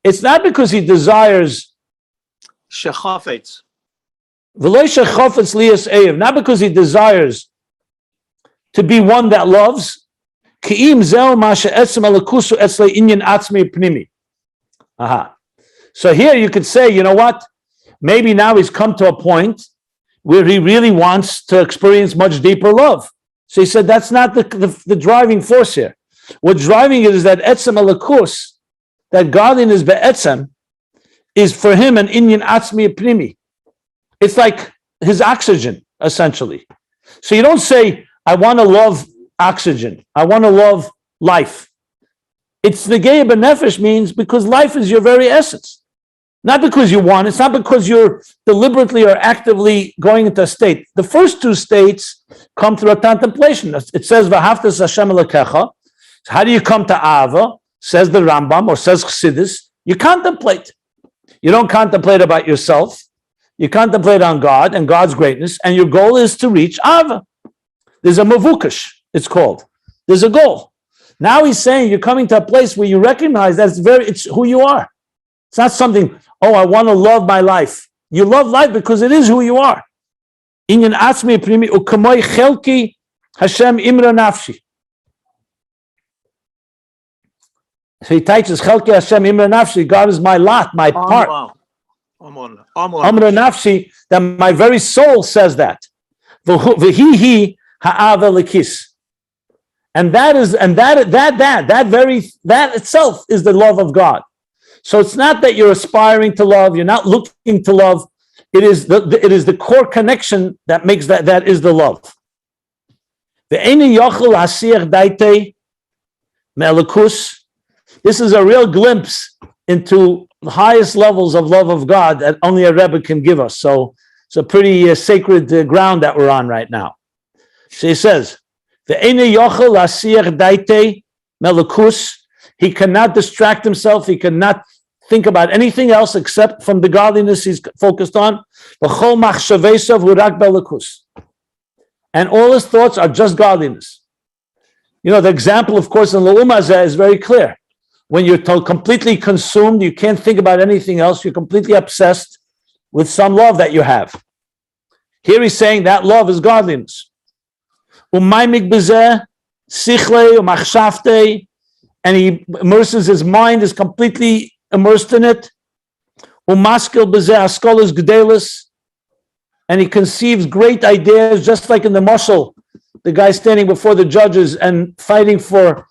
It's not because he desires Shechafetz. Not because he desires to be one that loves. So here you could say, you know what? Maybe now he's come to a point where he really wants to experience much deeper love. So he said that's not the driving force here. What's driving it is that etzem alakus, that godliness be'etzem, is for him an inyan atzmi primi. It's like his oxygen, essentially. So you don't say, I want to love oxygen. I want to love life. It's negei b'nefesh means because life is your very essence. Not because you want, it's not because you're deliberately or actively going into a state. The first two states come through a contemplation. It says, V'haftas Hashem Elokecha. How do you come to Ava? Says the Rambam, or says Chassidus. You contemplate. You don't contemplate about yourself. You contemplate on God and God's greatness, and your goal is to reach Ava. There's a mavukash, it's called. There's a goal. Now he's saying you're coming to a place where you recognize that it's who you are. It's not something, oh, I want to love my life. You love life because it is who you are. Inyan atzmi primi ukamoy chelki Hashem imra nafshi. So he teaches chelki Hashem imra nafshi. God is my lot, my part. Amra nafshi, that my very soul says that. V'hi ha'ava lekis. And that itself is the love of God. So it's not that you're aspiring to love, you're not looking to love. It is the core connection that makes that is the love. This is a real glimpse into the highest levels of love of God that only a Rebbe can give us. So it's a pretty sacred ground that we're on right now. So he says, he cannot distract himself. He cannot think about anything else except from the godliness he's focused on. And all his thoughts are just godliness. You know, the example, of course, in L'Umazeh is very clear. When you're completely consumed, you can't think about anything else. You're completely obsessed with some love that you have. Here he's saying that love is godliness. And he immerses his mind, is completely immersed in it. And he conceives great ideas, just like in the mashal, the guy standing before the judges and fighting for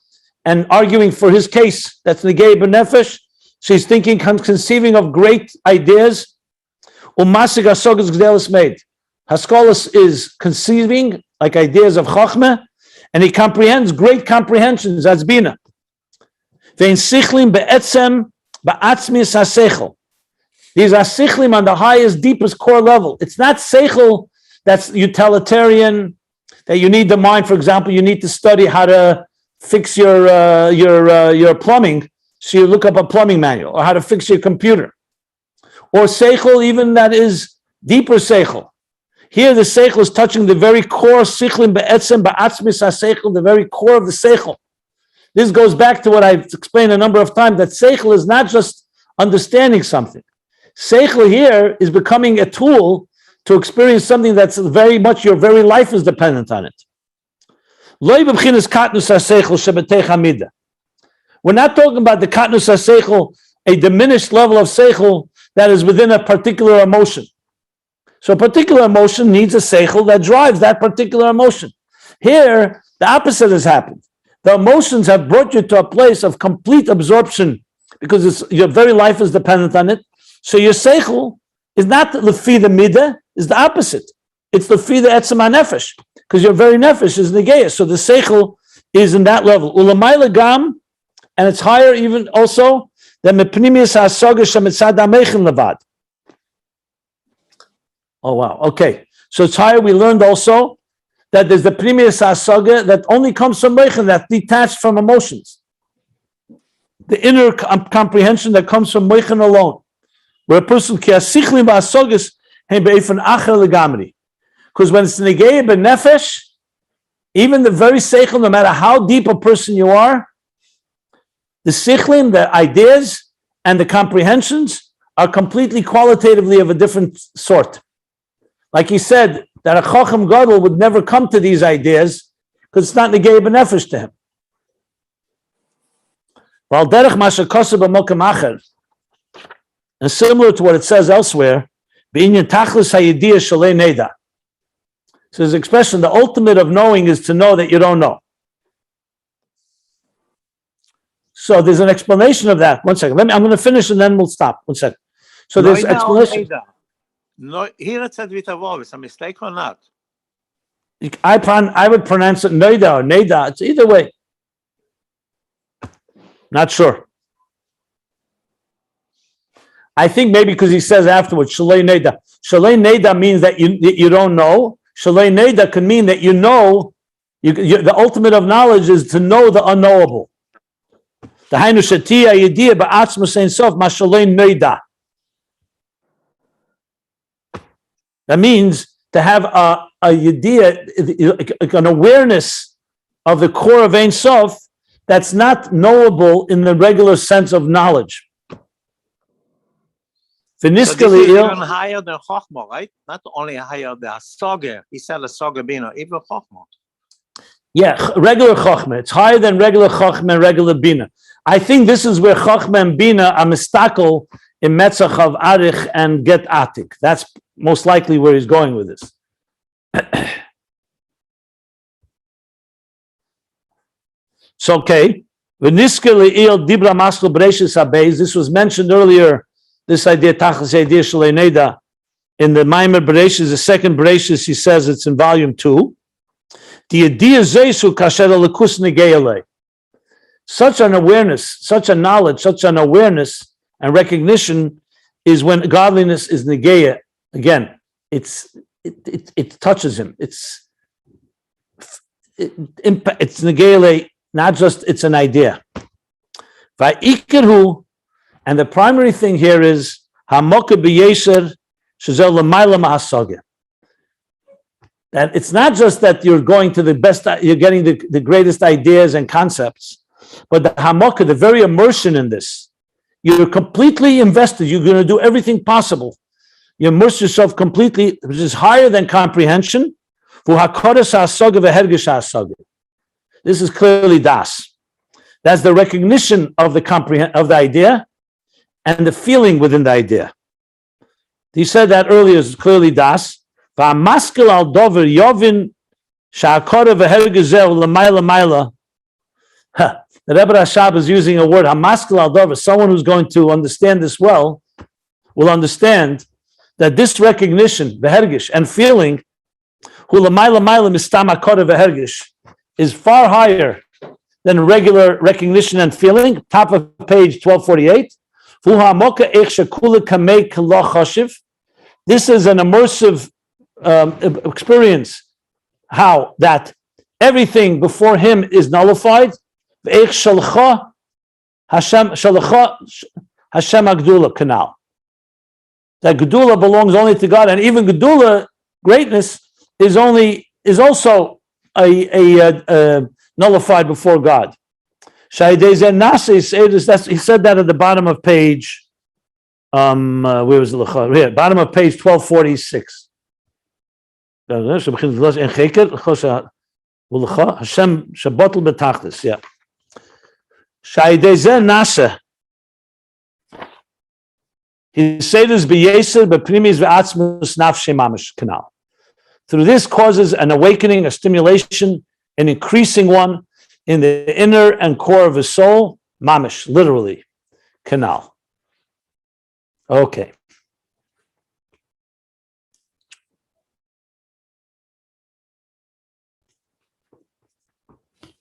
and arguing for his case. That's negei b'nefesh. So he's thinking, conceiving of great ideas. Haskalas is conceiving like ideas of chachmah, and he comprehends great comprehensions. That's bina. These are sichlim on the highest, deepest core level. It's not seichel that's utilitarian, that you need the mind. For example, you need to study how to fix your plumbing, so you look up a plumbing manual, or how to fix your computer. Or seichel, even that is deeper seichel. Here the seichel is touching the very core, sichlim be'etzem ba'atzmis ha-seichel, the very core of the seichel. This goes back to what I've explained a number of times, that seichel is not just understanding something. Seichel here is becoming a tool to experience something that's very much, your very life is dependent on it. We're not talking about the katnus ha-seichel, a diminished level of seichel that is within a particular emotion. So a particular emotion needs a seichel that drives that particular emotion. Here, the opposite has happened. The emotions have brought you to a place of complete absorption because your very life is dependent on it. So your seichel is not lefi the midah, is the opposite. It's lefi the etzem ha-nefesh, because your very nefesh is negeya. So the seichel is in that level. Ulamayla gam, and it's higher even also than mepnimius ha-saga shemitzad ha-meichin levad. Oh wow, okay. So it's higher. We learned also that there's the pnimius ha-saga that only comes from meichin, that's detached from emotions. The inner comprehension that comes from meichin alone. Where a person ki ha-sichlim ha-sagas hem be'efen acher legamri. Because when it's negei b'nefesh, even the very seichel, no matter how deep a person you are, the sichlim, the ideas, and the comprehensions are completely qualitatively of a different sort. Like he said, that a chacham gadol would never come to these ideas because it's not negei b'nefesh to him. And similar to what it says elsewhere, b'inyan tachlis hayidiyah shalei neda. So his expression, the ultimate of knowing is to know that you don't know. So there's an explanation of that. One second. I'm going to finish and then we'll stop. One second. So there's explanation. No, here it said with a voice, a mistake or not? I would pronounce it Neida or Neda. It's either way. Not sure. I think maybe because he says afterwards, Shalei Neda. Shalei Neda means that you don't know. Shalei Neda can mean that you know. The ultimate of knowledge is to know the unknowable. The Hainu Shatiya Yediyah Ba'atzmus Ein Sof Ma Shalei Neda. That means to have a yediyah, an awareness of the core of Ein Sof that's not knowable in the regular sense of knowledge. So this is even higher than Chochmah, right? Not only higher than Hasoger. He said Hasoger Bina, even Chochmah. Yeah, regular Chochmah. It's higher than regular Chochmah and regular Bina. I think this is where Chochmah and Bina are mistakel in Metzach of Arich and Get Atik. That's most likely where he's going with this. So, okay. This was mentioned earlier, this idea, Tachlis idea Shalei Neda, in the Maimer Bereshis, the second Bereshis, he says it's in volume 2. The idea Zesu kasher alakus negeyale. Such an awareness, such a knowledge, such an awareness and recognition is when godliness is negeya. Again, it touches him. It's negeyale, not just it's an idea. Va'ikirhu, and the primary thing here is hamoka b'yesher shezel l'mayla ma'asogeh. That it's not just that you're going to the best, you're getting the greatest ideas and concepts, but the hamoka, the very immersion in this, you're completely invested. You're going to do everything possible. You immerse yourself completely, which is higher than comprehension. This is clearly das. That's the recognition of the idea and the feeling within the idea. He said that earlier is clearly das. The Rebbe Rashab is using a word, hamaskil al dover. Someone who's going to understand this well will understand that this recognition, v'hergish, and feeling, is far higher than regular recognition and feeling. Top of page 1248. This is an immersive experience. How that everything before him is nullified. Hashem Agdula canal. That Gedula belongs only to God, and even Gedula greatness is also a nullified before God. He said that at the bottom of page. Where was the here? Bottom of page 1246. Hashem Shabbatul Betachlis. Yeah. Shaydeze Nasa. He said this beyeser beprimis ve'atzmus nafshe mamish canal. Through this causes an awakening, a stimulation, an increasing one in the inner and core of his soul, mamish, literally, canal. Okay.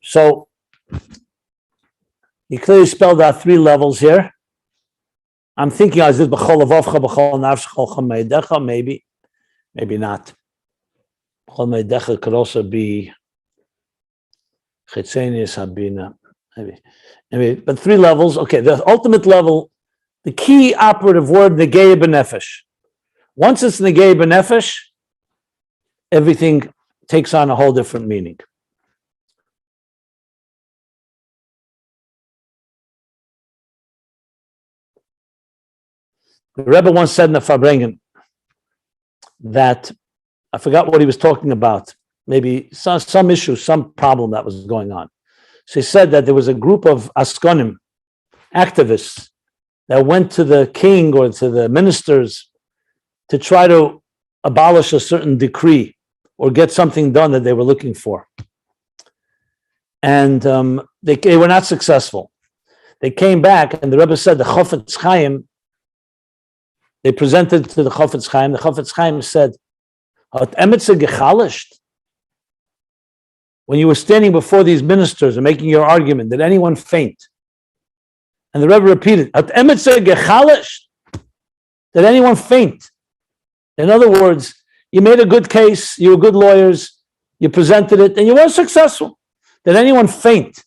So he clearly spelled out 3 levels here. I'm thinking I did b'chol avavcha, b'chol nafsh, b'chol chameidecha, maybe not. B'chol meidecha could also be chitzenius habina, maybe. But 3 levels. Okay, the ultimate level, the key operative word, negei b'nefesh. Once it's negei b'nefesh, everything takes on a whole different meaning. The Rebbe once said in the Farbrengen that, I forgot what he was talking about, maybe some issue, some problem that was going on. So he said that there was a group of Askonim, activists, that went to the king or to the ministers to try to abolish a certain decree or get something done that they were looking for. And they were not successful. They came back, and the Rebbe said the Chofetz Chaim, they presented to the Chofetz Chaim. The Chofetz Chaim said, "Hat emetze gechalisht." when you were standing before these ministers and making your argument, did anyone faint? And the Rebbe repeated, did anyone faint? In other words, you made a good case, you were good lawyers, you presented it, and you were successful. Did anyone faint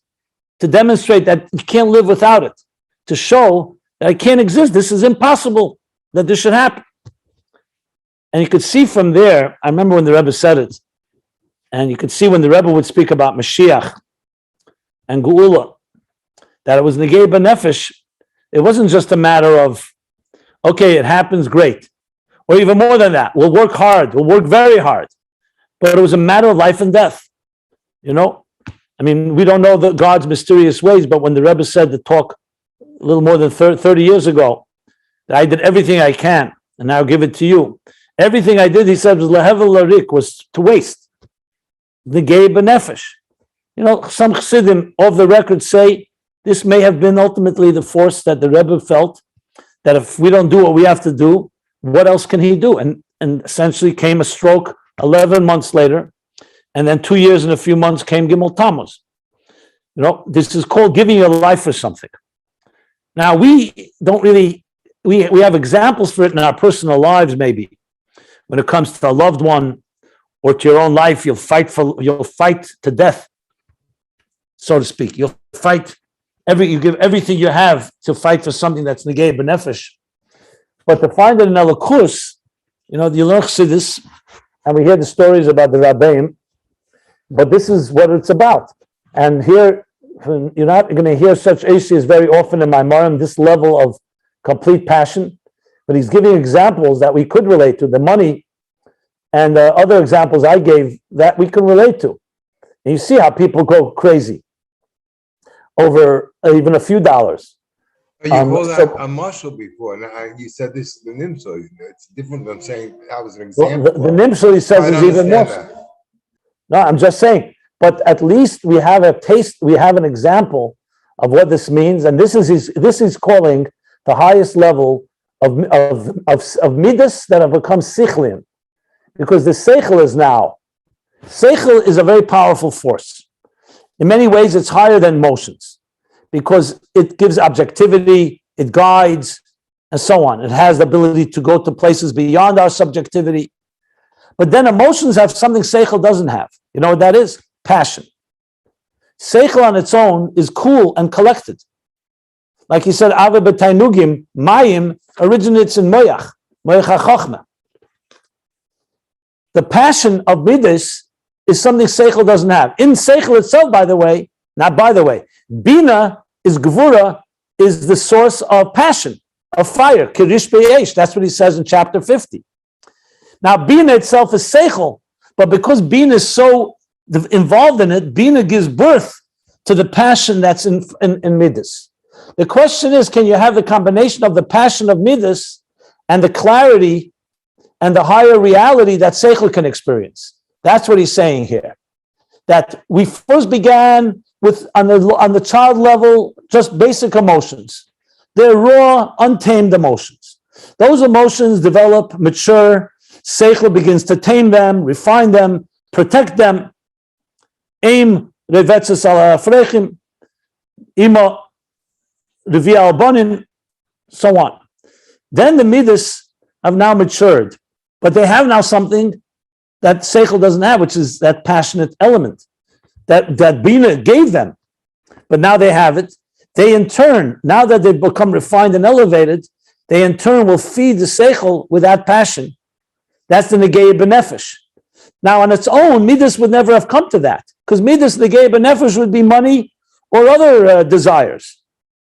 to demonstrate that you can't live without it, to show that it can't exist? This is impossible that this should happen. And you could see from there, I remember when the Rebbe said it, and you could see when the Rebbe would speak about Mashiach and Geula, that it was Negei B'Nefesh. It wasn't just a matter of, okay, it happens, great. Or even more than that, we'll work hard, we'll work very hard. But it was a matter of life and death. You know, I mean, we don't know God's mysterious ways, but when the Rebbe said the talk a little more than 30 years ago, that I did everything I can, and I'll give it to you. Everything I did, he said, was lehevel larik, was to waste. Negei b'nefesh. You know, some Chassidim of the record say this may have been ultimately the force that the Rebbe felt, that if we don't do what we have to do, what else can he do? And essentially came a stroke 11 months later, and then 2 years and a few months came Gimel Tammuz. You know, this is called giving your life for something. Now, we don't really, we have examples for it in our personal lives, maybe. When it comes to a loved one or to your own life, you'll fight to death, so to speak. You'll fight, you give everything you have to fight for something that's negei b'nefesh. But to find it in Elokus, you know, you learn Chassidus, and we hear the stories about the Rabbi, but this is what it's about. And here, you're not going to hear such issues very often in my Marim, this level of complete passion, but he's giving examples that we could relate to, the money and the other examples I gave that we can relate to. And you see how people go crazy over even a few dollars. You called that a marshal before, and you said this is the Nimshal. It's different than saying that was an example. Well, the Nimshal, he says, is even more. No, I'm just saying, but at least we have a taste, we have an example of what this means, and this is calling the highest level of midas that have become sichlim, because the seichel is a very powerful force. In many ways, it's higher than emotions, because it gives objectivity, it guides, and so on. It has the ability to go to places beyond our subjectivity. But then emotions have something seichel doesn't have. You know what that is? Passion. Seichel on its own is cool and collected. Like he said, Ave b'tainugim, mayim originates in moyach ha'chochma. The passion of midas is something seichel doesn't have. In seichel itself, Bina is gvura, is the source of passion, of fire. Kirish be'esh. That's what he says in chapter 50. Now, Bina itself is seichel, but because Bina is so involved in it, Bina gives birth to the passion that's in midas. The question is, can you have the combination of the passion of midas and the clarity and the higher reality that seichel can experience? That's what he's saying here. That we first began with, on the child level, just basic emotions. They're raw, untamed emotions. Those emotions develop, mature. Seichel begins to tame them, refine them, protect them. Aim revetzes al afrechim, ima revi al bonin, so on. Then the midas have now matured, but they have now something that seichel doesn't have, which is that passionate element that Bina gave them. But now they have it. They in turn, now that they've become refined and elevated, they in turn will feed the seichel with that passion. That's the negei b'nefesh. Now on its own, midas would never have come to that, because midas negei b'nefesh would be money or other desires.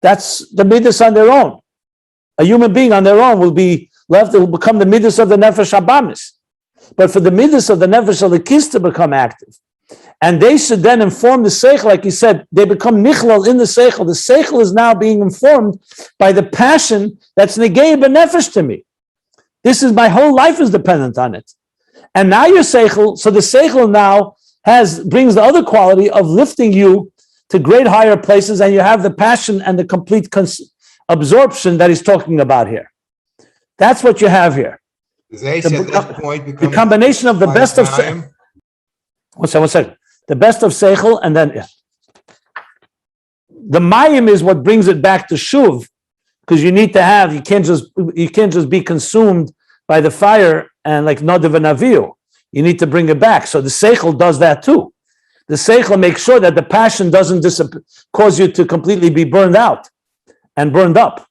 That's the midas on their own. A human being on their own will be left, it will become the midas of the nefesh habamis. But for the midas of the nefesh alikis to become active, and they should then inform the seichel, like he said, they become nichlal in the seichel. The seichel is now being informed by the passion that's negei b'nefesh to me. This is, my whole life is dependent on it. And now your seichel, so the seichel now brings the other quality of lifting you to great higher places, and you have the passion and the complete absorption that he's talking about here. That's what you have here. The combination of the best of... One second. The best of seichel, and then the mayim is what brings it back to shuv, because you can't just be consumed by the fire and like nadav and aviu. You need to bring it back. So the seichel does that too. The seichel makes sure that the passion doesn't cause you to completely be burned out and burned up.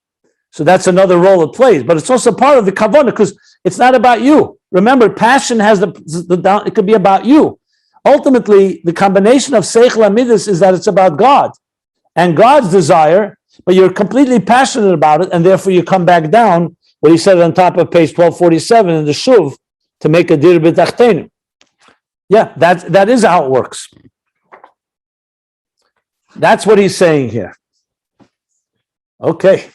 So that's another role it plays. But it's also part of the kavanah, because it's not about you. Remember, passion has it could be about you. Ultimately, the combination of seichel and midas is that it's about God and God's desire, but you're completely passionate about it, and therefore you come back down, what he said on top of page 1247 in the shuv, to make a dir b'tachtenu. Yeah, that is how it works. That's what he's saying here. Okay.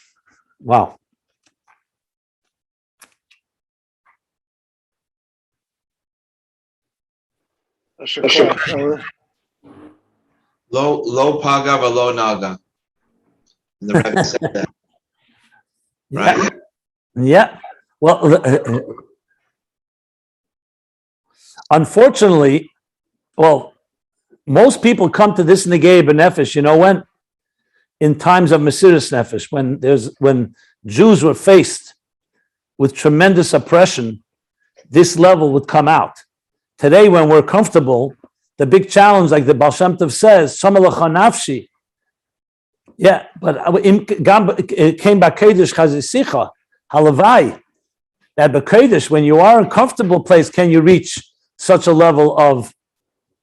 Wow. Low paga or low naga. And the Rabbi said that. Right? Yeah. Well, unfortunately, most people come to this negei b'nefesh, you know when? In times of Mesiras Nefesh, when Jews were faced with tremendous oppression, this level would come out. Today, when we're comfortable, the big challenge, like the Baal Shem Tov says, Samalacha nafshi. Yeah, but it came by Kodesh Chazisicha, Halavai. That B'Kodesh, when you are in a comfortable place, can you reach such a level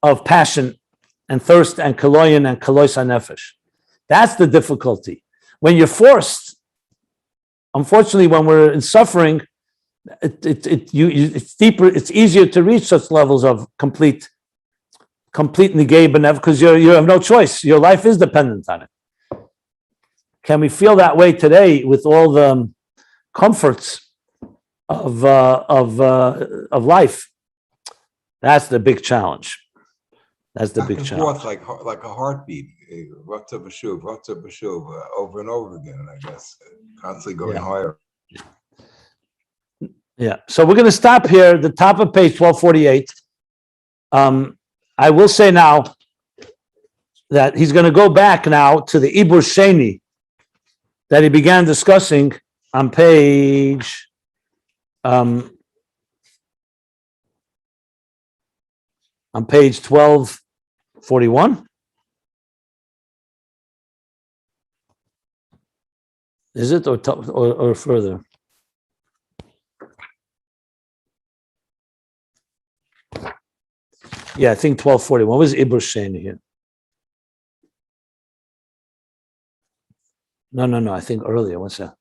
of passion and thirst and kaloyin and kalois hanefesh? That's the difficulty. When you're forced, unfortunately, when we're in suffering, it's deeper. It's easier to reach such levels of complete negay benev, because you have no choice. Your life is dependent on it. Can we feel that way today with all the comforts of life? That's the big challenge. That's the big challenge. Like a heartbeat, rotza b'shuv, over and over again. I guess constantly going higher. Yeah. So we're going to stop here at the top of page 1248. I will say now that he's going to go back now to the Ibur Sheni that he began discussing on page on page 1241. Is it or further? Yeah, I think 1241. What was Ibur Sheni here? No. I think earlier. What's that?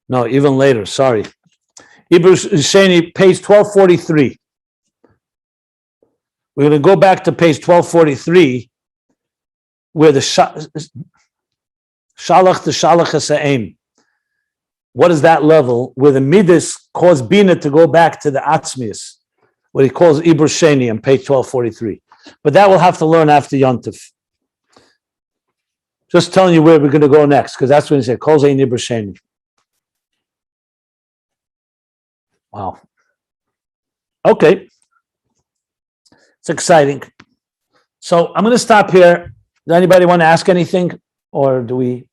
No, even later. Sorry. Ibur Sheni, page 1243. We're going to go back to page 1243, where the Shalach to Shalach Hasa'im. What is that level? Where the Midas cause Bina to go back to the Atzmius, what he calls Ibur Sheni on page 1243. But that we'll have to learn after Yontif. Just telling you where we're going to go next, because that's when he said, calls Ayin Ibur Sheni. Wow. Okay. It's exciting. So I'm going to stop here. Does anybody want to ask anything, or do we